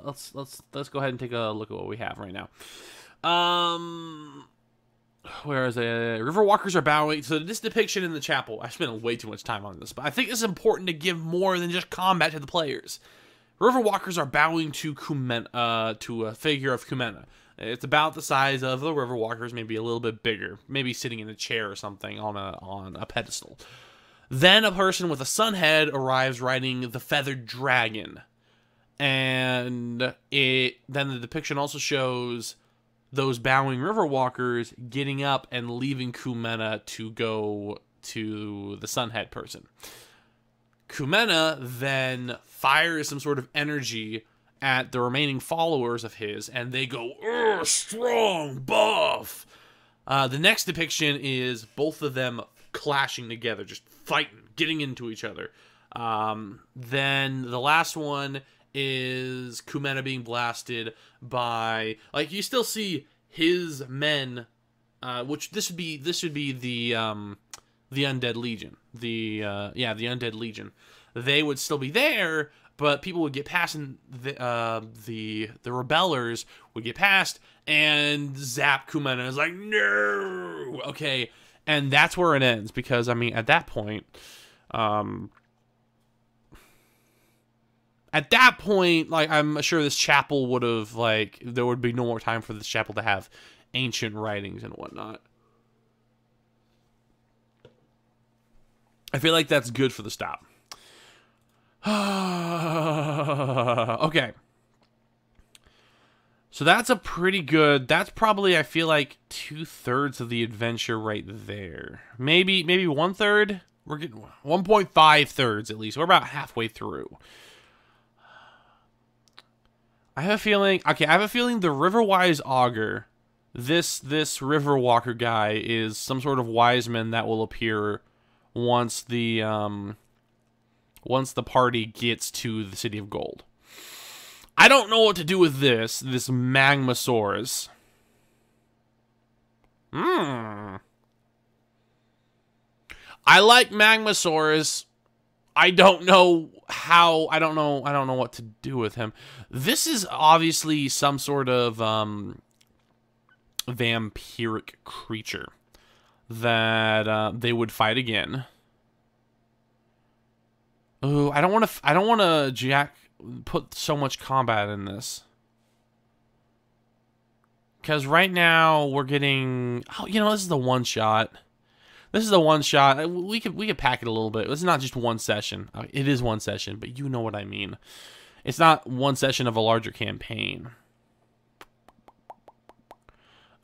Speaker 1: let's go ahead and take a look at what we have right now. Where is it? Riverwalkers are bowing. So this depiction in the chapel, I spent way too much time on this, but I think it's important to give more than just combat to the players. Riverwalkers are bowing to Kumena, to a figure of Kumena. It's about the size of the Riverwalkers, maybe a little bit bigger, maybe sitting in a chair or something on a pedestal. Then a person with a sun head arrives riding the feathered dragon. And then the depiction also shows those bowing Riverwalkers getting up and leaving Kumena to go to the Sunhead person. Kumena then fires some sort of energy at the remaining followers of his, and they go, strong buff. The next depiction is both of them clashing together, just fighting, getting into each other. Then the last one is Kumena being blasted by, like, you still see his men, which this would be the Undead Legion. The Undead Legion. They would still be there, but people would get past, and the rebellers would get past and zap Kumena. It's like, no! Okay, and that's where it ends, because, I mean, at that point, like, I'm sure this chapel would have, like, there would be no more time for this chapel to have ancient writings and whatnot. I feel like that's good for the stop. Okay. So that's a pretty good, that's probably, I feel like, 2/3 of the adventure right there. Maybe 1/3? We're getting 1.5 thirds at least. We're about halfway through. I have a feeling the Riverwise Augur, this Riverwalker guy, is some sort of wise man that will appear once the party gets to the City of Gold. I don't know what to do with this Magmasaurus. I like Magmasaurus. I don't know what to do with him. This is obviously some sort of vampiric creature that they would fight again. Oh, I don't want to put so much combat in this, because right now we're getting, this is the one shot. This is the one shot. We could pack it a little bit. It's not just one session. It is one session, but you know what I mean. It's not one session of a larger campaign.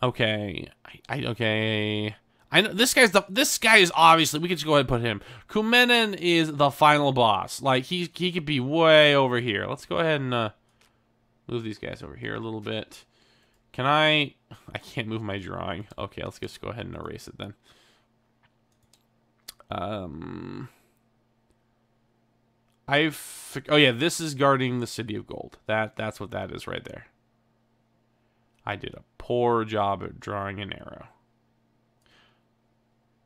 Speaker 1: Okay. Okay. I know this guy is obviously, we could just go ahead and put him. Kumenen is the final boss. Like, he could be way over here. Let's go ahead and move these guys over here a little bit. Can I can't move my drawing. Okay, let's just go ahead and erase it then. Oh yeah, this is guarding the City of Gold. That's what that is right there. I did a poor job at drawing an arrow.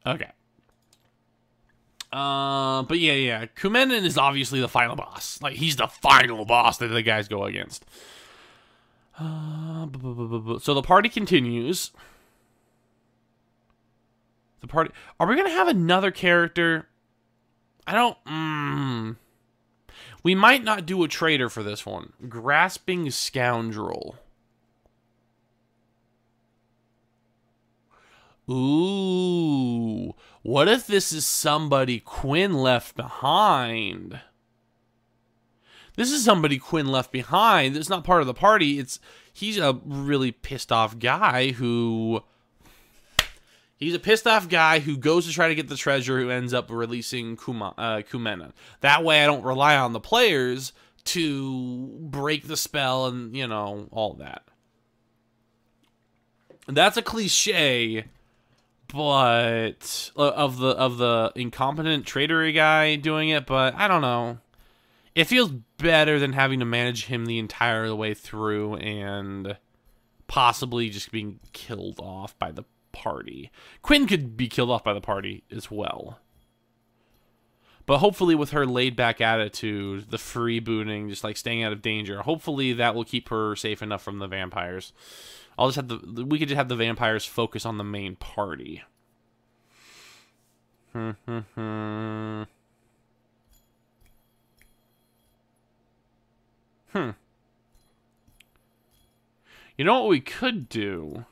Speaker 1: Okay. But yeah. Kumenen is obviously the final boss. Like, he's the final boss that the guys go against. So the party continues. Are we gonna have another character? We might not do a traitor for this one. Grasping Scoundrel. Ooh. What if this is somebody Quinn left behind? This is somebody Quinn left behind. It's not part of the party. He's a really pissed off guy who... He's a pissed off guy who goes to try to get the treasure, who ends up releasing Kumena. That way I don't rely on the players to break the spell and, you know, all that. That's a cliche, but of the incompetent traitory guy doing it, but I don't know. It feels better than having to manage him the entire way through and possibly just being killed off by the party. Quinn could be killed off by the party as well. But hopefully with her laid-back attitude, the freebooting, just like staying out of danger, hopefully that will keep her safe enough from the vampires. We could just have the vampires focus on the main party. You know what we could do?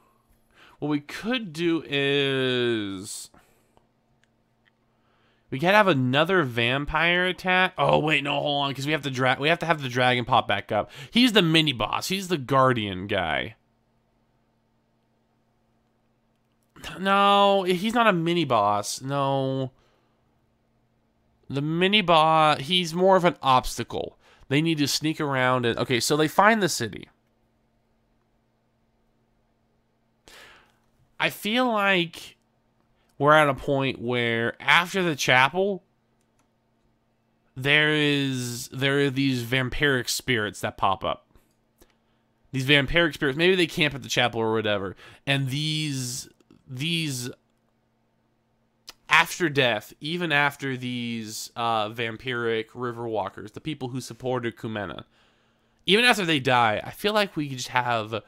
Speaker 1: What we could do is... We could have another vampire attack. Oh, wait, no, hold on, because we have to have the dragon pop back up. He's the mini-boss. He's the guardian guy. No, he's not a mini-boss. No. The mini-boss, he's more of an obstacle. They need to sneak around and... Okay, so they find the city. I feel like we're at a point where after the chapel, there are these vampiric spirits that pop up. These vampiric spirits, maybe they camp at the chapel or whatever, and these after death, even after these vampiric river walkers, the people who supported Kumena, even after they die, I feel like we just have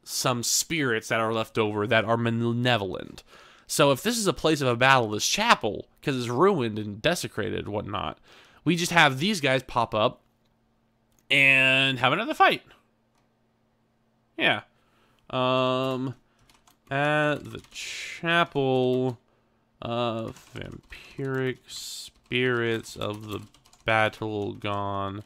Speaker 1: some spirits that are left over that are malevolent. So if this is a place of a battle, this chapel, because it's ruined and desecrated and whatnot, we just have these guys pop up and have another fight. Yeah. At the chapel of vampiric spirits of the battle gone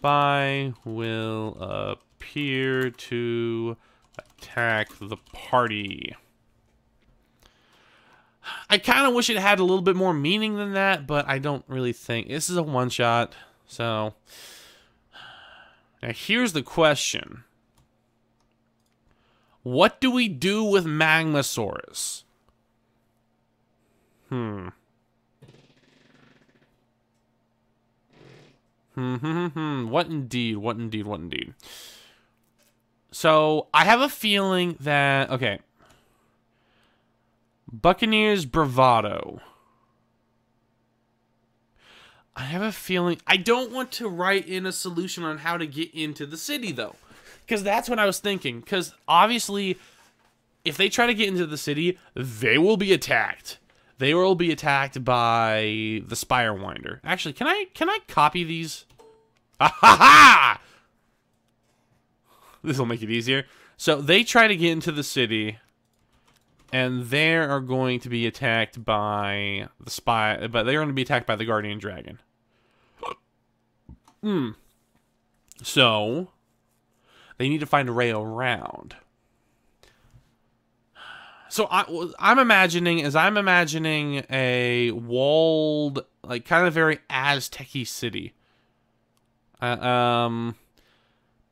Speaker 1: by will appear to attack the party. I kind of wish it had a little bit more meaning than that, but I don't really think. This is a one-shot, so... Now, here's the question. What do we do with Magmasaurus? What indeed, what indeed, what indeed. So, I have a feeling that... Okay. Buccaneers Bravado. I have a feeling... I don't want to write in a solution on how to get into the city, though. Because that's what I was thinking. Because, obviously, if they try to get into the city, they will be attacked. They will be attacked by the Spirewinder. Actually, can I copy these? Ah-ha-ha! This will make it easier. So, they try to get into the city... And they are going to be attacked by the spy, but they're going to be attacked by the Guardian Dragon. So, they need to find a way around. So I'm imagining a walled, like kind of very Aztec-y city.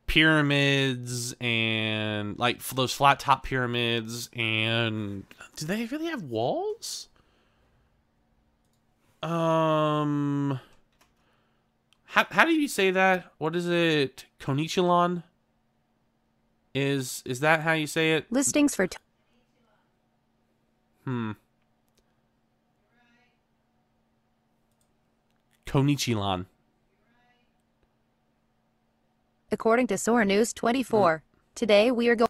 Speaker 1: Pyramids and like those flat top pyramids, and do they really have walls? How do you say that? What is it? Konichilan? Is that how you say it?
Speaker 2: Listings for
Speaker 1: Konichilan.
Speaker 2: According to Sora News 24, today we are going.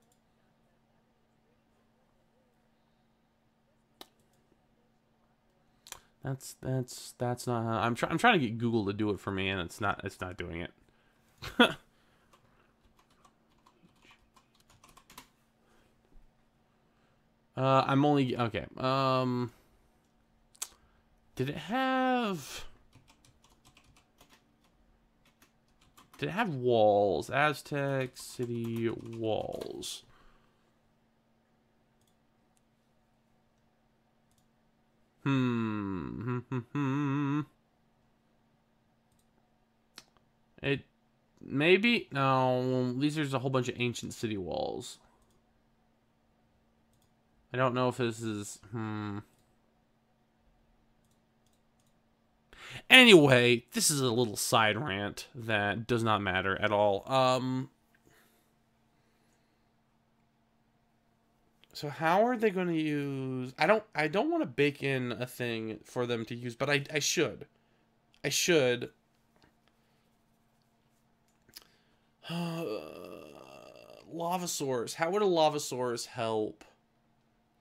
Speaker 1: That's not how I'm trying to get Google to do it for me, and it's not doing it. I'm only okay. Did it have? Did it have walls? Aztec city walls. It maybe no. These are just a whole bunch of ancient city walls. I don't know if this is Anyway, this is a little side rant that does not matter at all. So how are they going to use? I don't want to bake in a thing for them to use, but I should. I should. Lava source. How would a lava source help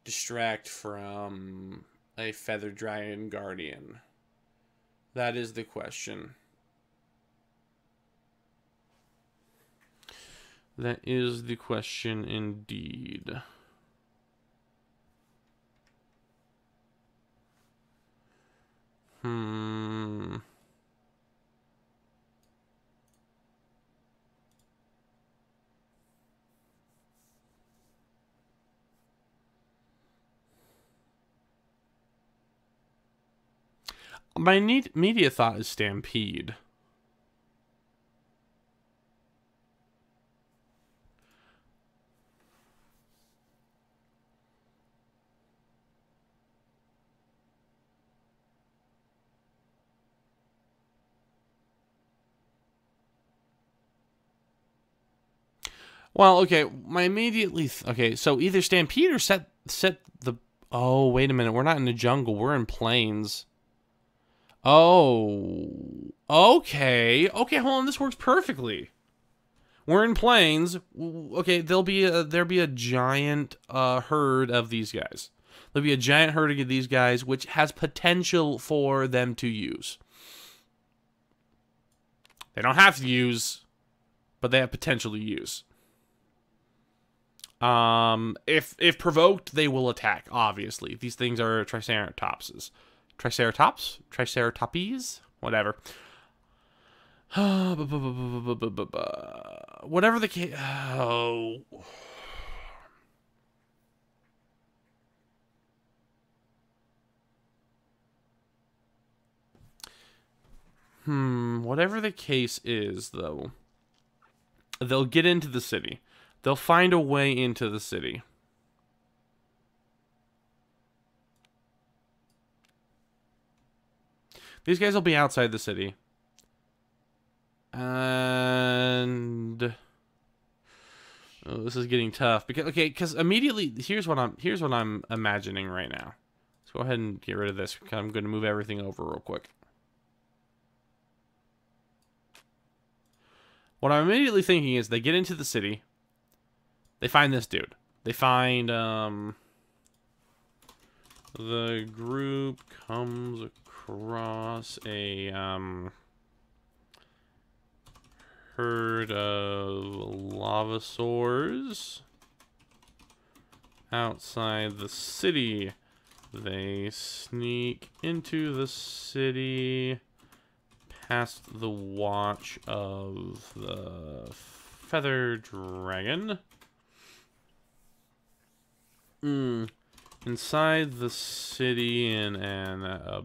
Speaker 1: distract from a feather dragon guardian? That is the question. That is the question indeed. My immediate thought is Stampede. Well, okay, my immediately okay, so either Stampede or set the oh, wait a minute, we're not in the jungle, we're in plains. Oh. Okay. Okay, hold on, this works perfectly. We're in plains. Okay, there'll be a giant herd of these guys. There'll be a giant herd of these guys which has potential for them to use. They don't have to use, but they have potential to use. If provoked, they will attack, obviously. These things are triceratopses. Triceratops? Triceratopes? Whatever. Whatever the case. Oh. Whatever the case is, though, they'll get into the city. They'll find a way into the city. These guys will be outside the city. And oh, this is getting tough because immediately here's what I'm imagining right now. Let's go ahead and get rid of this because I'm going to move everything over real quick. What I'm immediately thinking is they get into the city. They find this dude. They find the group comes across a herd of lavasaurs outside the city. They sneak into the city past the watch of the feather dragon. Inside the city in an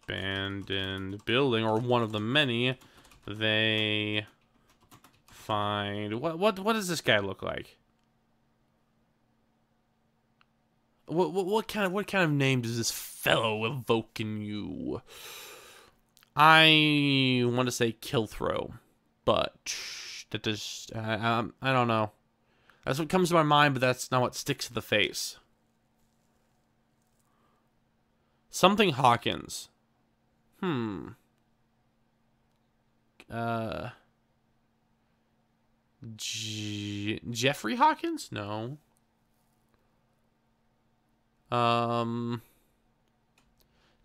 Speaker 1: abandoned building, or one of the many, they find what does this guy look like? What kind of name does this fellow evoke in you? I want to say Killthrow, but that does I don't know. That's what comes to my mind, but that's not what sticks to the face. Something Hawkins. Jeffrey Hawkins? No.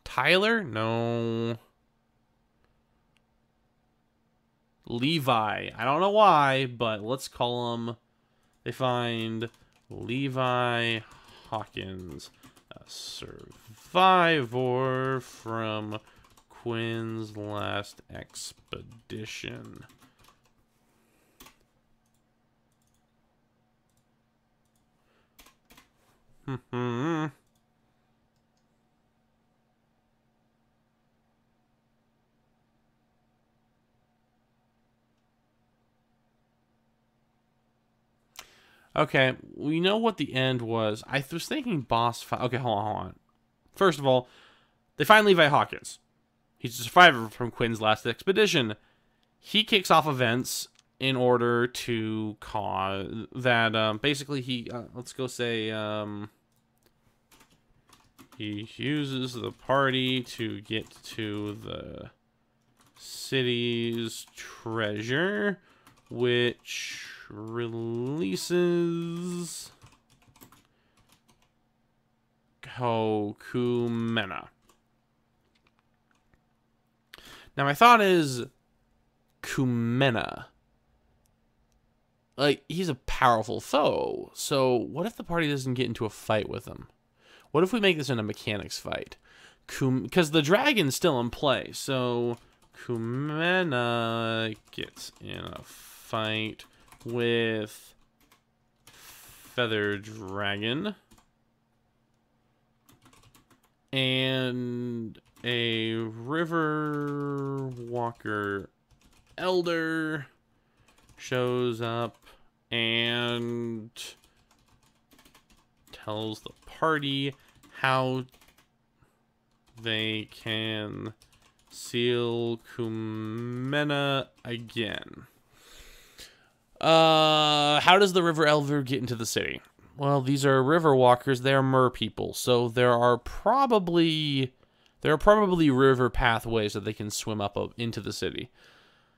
Speaker 1: Tyler? No. Levi. I don't know why, but let's call him. They find Levi Hawkins, a survivor from Quinn's last expedition. Okay, we know what the end was. I was thinking boss fight. Okay, hold on. First of all, they find Levi Hawkins. He's a survivor from Quinn's last expedition. He kicks off events in order to cause that. Basically, he let's go say he uses the party to get to the city's treasure, which releases Kumena. Now, my thought is Kumena. Like, he's a powerful foe. So, what if the party doesn't get into a fight with him? What if we make this in a mechanics fight? Because the dragon's still in play. So, Kumena gets in a fight with Feather Dragon and a River Walker Elder shows up and tells the party how they can seal Kumena again. How does the River Elder get into the city? Well, these are river walkers. They are mer people, so there are probably river pathways that they can swim up into the city.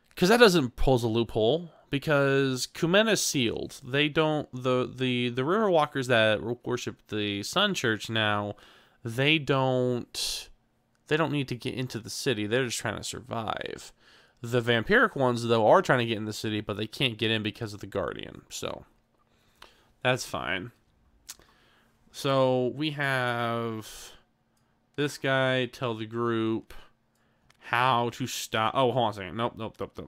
Speaker 1: Because that doesn't pose a loophole. Because Kumena is sealed. They don't the river walkers that worship the Sun Church now. They don't need to get into the city. They're just trying to survive. The vampiric ones, though, are trying to get in the city, but they can't get in because of the Guardian. So, that's fine. So, we have this guy tell the group how to stop... Oh, hold on a second. Nope.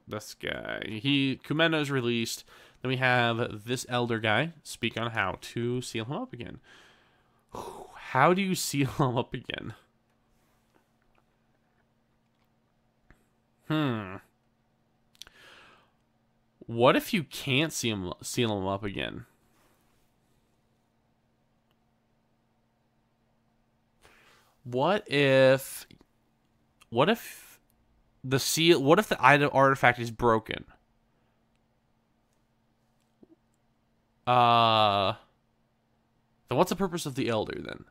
Speaker 1: This guy. Kumena is released. Then we have this elder guy speak on how to seal him up again. How do you seal him up again? What if you can't seal him up again? What if the item artifact is broken? Then what's the purpose of the elder then?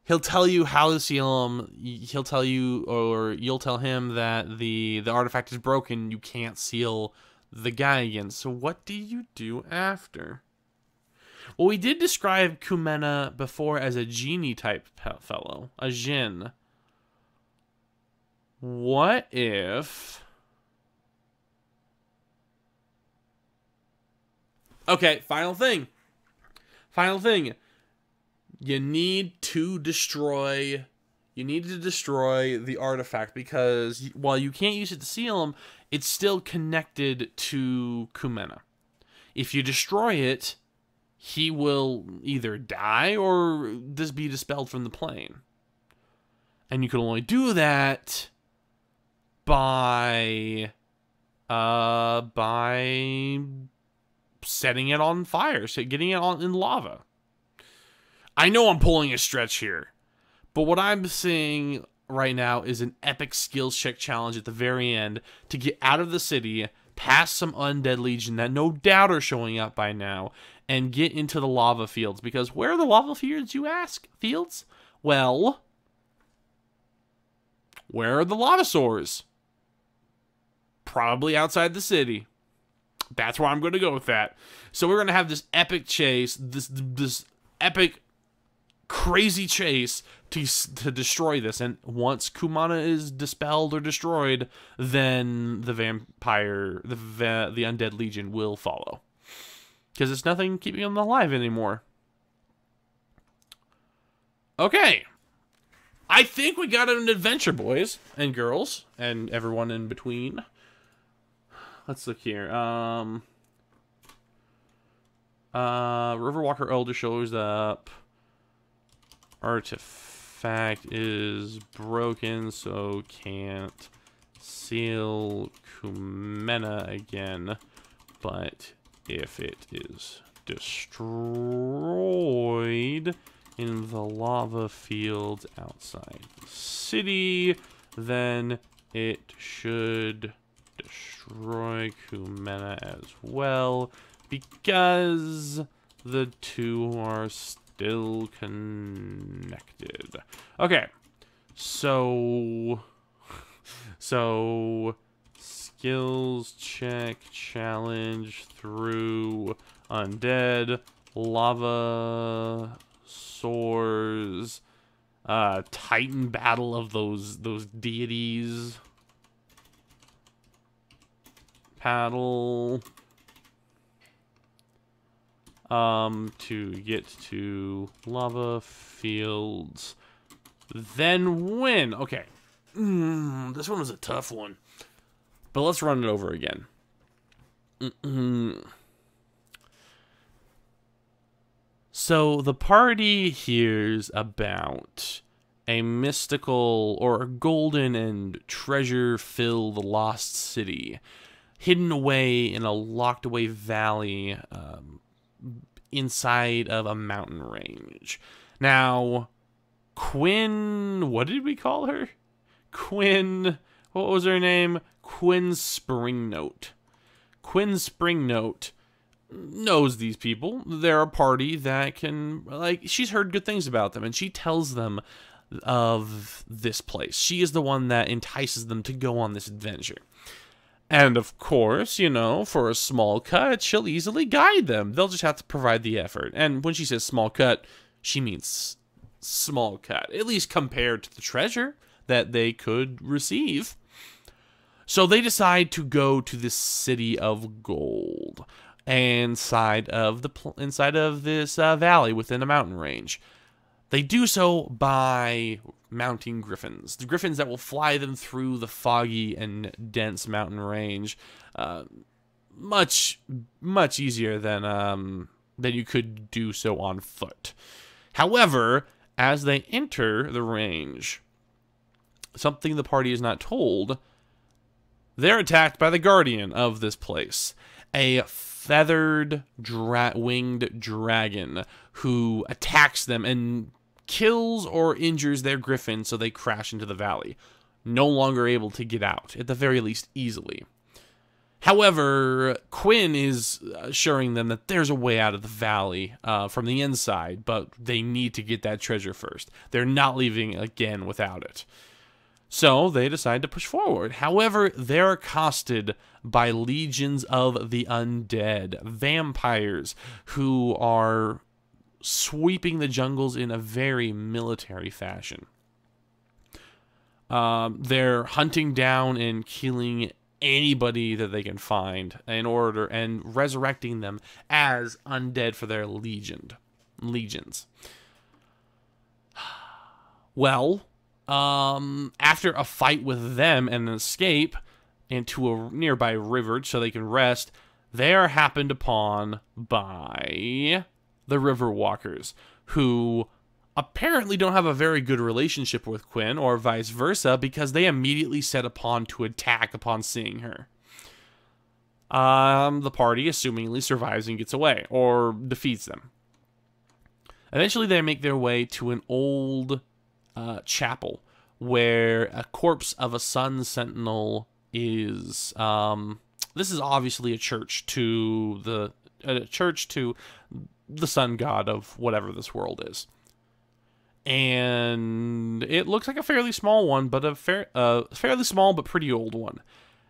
Speaker 1: He'll tell you how to seal him. He'll tell you, or you'll tell him that the artifact is broken. You can't seal the guy again. So what do you do after? Well, we did describe Kumena before as a genie type fellow, a djinn. What if... Okay, final thing. You need to destroy the artifact, because while you can't use it to seal him, it's still connected to Kumena. If you destroy it, he will either die or just be dispelled from the plane. And you can only do that by setting it on fire, so getting it in lava. I know I'm pulling a stretch here, but what I'm seeing right now is an epic skills check challenge at the very end to get out of the city, past some undead legion that no doubt are showing up by now, and get into the lava fields. Because where are the lava fields, you ask? Fields? Well, where are the lavasaurs? Probably outside the city. That's where I'm going to go with that. So we're going to have this epic chase, this epic crazy chase to destroy this, and once Kumena is dispelled or destroyed, then the vampire, the undead legion will follow, because it's nothing keeping them alive anymore. Okay. I think we got an adventure, boys and girls, and everyone in between. Let's look here. Riverwalker Elder shows up. Artifact is broken, so can't seal Kumena again. But if it is destroyed in the lava fields outside the city, then it should destroy Kumena as well, because the two are still connected. Okay, so skills check challenge through undead, lava soars, titan battle of those deities, paddle, to get to lava fields, then win. Okay, this one was a tough one, but let's run it over again. So the party hears about a mystical or golden and treasure-filled lost city hidden away in a locked-away valley inside of a mountain range. Now, Quinn, what did we call her? Quinn, what was her name? Quinn Springnote. Quinn Springnote knows these people. They're a party that can, like, she's heard good things about them, and she tells them of this place. She is the one that entices them to go on this adventure. And of course, you know, for a small cut, she'll easily guide them. They'll just have to provide the effort. And when she says small cut, she means small cut, at least compared to the treasure that they could receive. So they decide to go to this city of gold inside of this valley within a mountain range. They do so by mounting griffins, the griffins that will fly them through the foggy and dense mountain range, much easier than you could do so on foot. However, as they enter the range, something the party is not told, they're attacked by the guardian of this place, a feathered winged dragon who attacks them and kills or injures their griffin, so they crash into the valley, no longer able to get out, at the very least easily. However, Quinn is assuring them that there's a way out of the valley from the inside, but they need to get that treasure first. They're not leaving again without it. So they decide to push forward. However, they're accosted by legions of the undead, vampires, who are sweeping the jungles in a very military fashion. They're hunting down and killing anybody that they can find and resurrecting them as undead for their legions. Well, after a fight with them and an escape into a nearby river so they can rest, they are happened upon by the Riverwalkers, who apparently don't have a very good relationship with Quinn, or vice versa, because they immediately set upon to attack upon seeing her. The party assumingly survives and gets away, or defeats them. Eventually they make their way to an old chapel where a corpse of a sun sentinel is. This is obviously a church to the sun god of whatever this world is, and it looks like a fairly small one, but fairly small but pretty old one.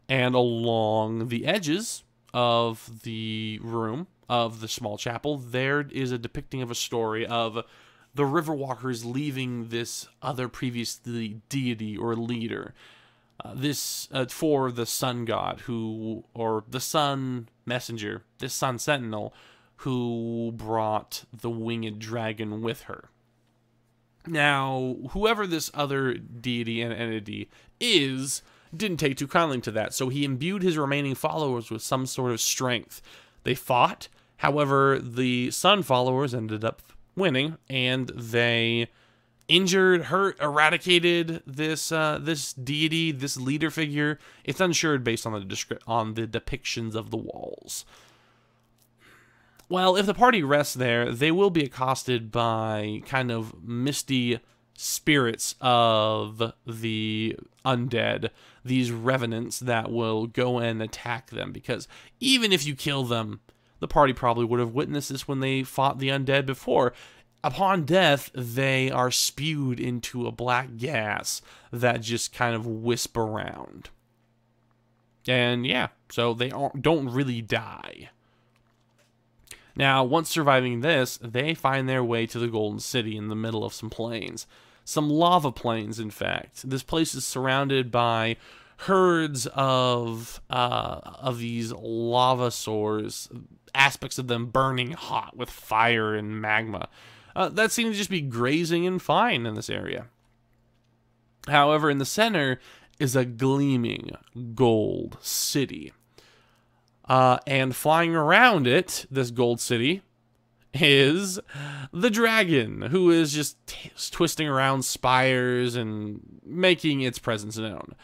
Speaker 1: And along the edges of the room of the small chapel, there is a depicting of a story of the Riverwalkers leaving this other previously deity or leader, for the sun god or the sun messenger, this sun sentinel, who brought the winged dragon with her. Now, whoever this other deity and entity is didn't take too kindly to that, so he imbued his remaining followers with some sort of strength. They fought, however, the sun followers ended up winning, and they injured, hurt, eradicated this this deity, this leader figure. It's unsure based on the depictions of the walls. Well, if the party rests there, they will be accosted by kind of misty spirits of the undead, these revenants that will go and attack them, because even if you kill them, the party probably would have witnessed this when they fought the undead before. Upon death, they are spewed into a black gas that just kind of wisp around. And yeah, so they don't really die. Now, once surviving this, they find their way to the Golden City in the middle of some plains. Some lava plains, in fact. This place is surrounded by herds of these lava sores, aspects of them burning hot with fire and magma. That seems to just be grazing and fine in this area. However, in the center is a gleaming gold city. And flying around it, this gold city, is the dragon, who is just twisting around spires and making its presence known.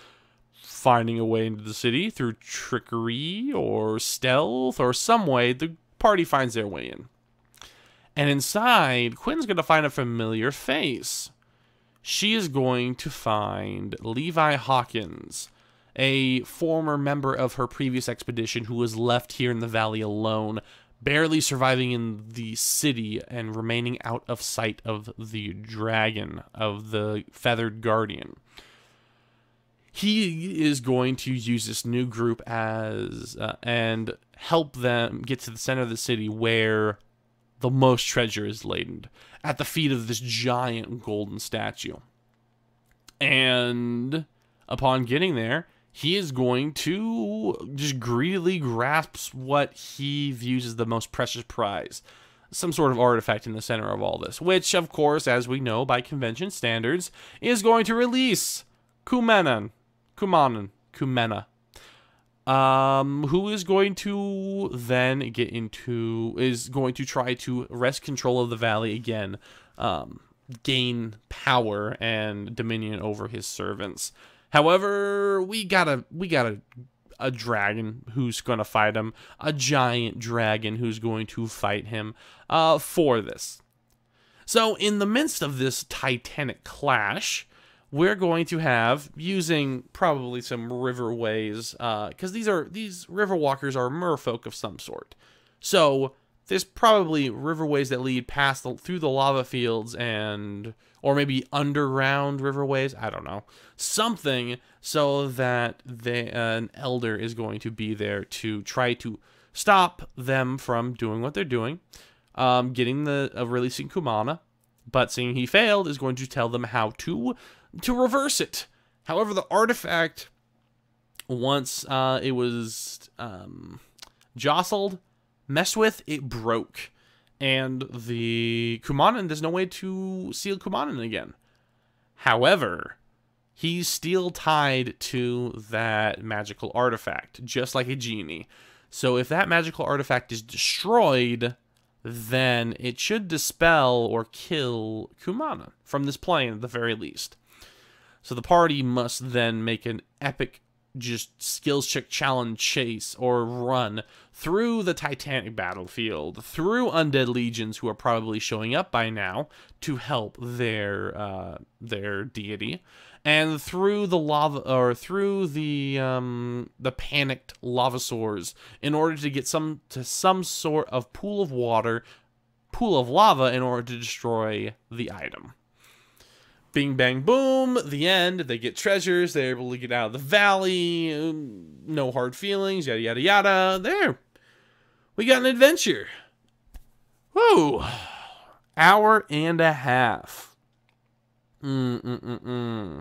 Speaker 1: Finding a way into the city through trickery or stealth or some way, the party finds their way in. And inside, Quinn's going to find a familiar face. She is going to find Levi Hawkins, a former member of her previous expedition who was left here in the valley alone, barely surviving in the city and remaining out of sight of the dragon, of the feathered guardian. He is going to use this new group as and help them get to the center of the city where the most treasure is laden, at the feet of this giant golden statue. And upon getting there, he is going to just greedily grasp what he views as the most precious prize, some sort of artifact in the center of all this, which, of course, as we know by convention standards, is going to release Kumena, who is going to then is going to try to wrest control of the valley again, gain power and dominion over his servants. However, we got a dragon who's going to fight him, a giant dragon who's going to fight him for this. So in the midst of this titanic clash, we're going to have, using probably some riverways, because these river walkers are merfolk of some sort. So there's probably riverways that lead through the lava fields or maybe underground riverways, I don't know. Something so that an elder is going to be there to try to stop them from doing what they're doing, releasing Kumana, but seeing he failed is going to tell them how to reverse it. However, the artifact, once it was jostled, messed with, it broke. And the Kumanan, there's no way to seal Kumanan again. However, he's still tied to that magical artifact, just like a genie. So if that magical artifact is destroyed, then it should dispel or kill Kumana from this plane at the very least. So the party must then make an epic just skills check challenge chase or run through the titanic battlefield, through undead legions who are probably showing up by now to help their deity, and through the lava, or through the panicked lavasaurs, in order to get some sort of pool of lava in order to destroy the item. Bing, bang, boom, the end. They get treasures. They're able to get out of the valley. No hard feelings, yada, yada, yada. There. We got an adventure. Whoa. Hour and a half. Yeah,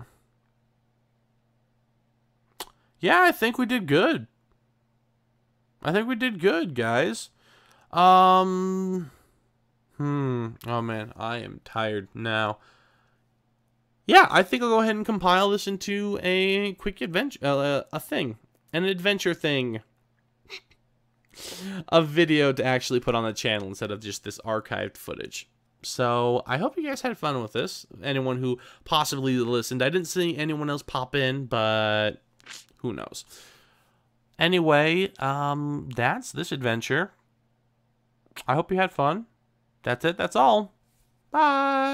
Speaker 1: I think we did good. Guys. Oh, man. I am tired now. yeah, I think I'll go ahead and compile this into a quick adventure, an adventure thing. A video to actually put on the channel instead of just this archived footage. So I hope you guys had fun with this. Anyone who possibly listened. I didn't see anyone else pop in, but who knows. Anyway, that's this adventure. I hope you had fun. That's it. That's all. Bye.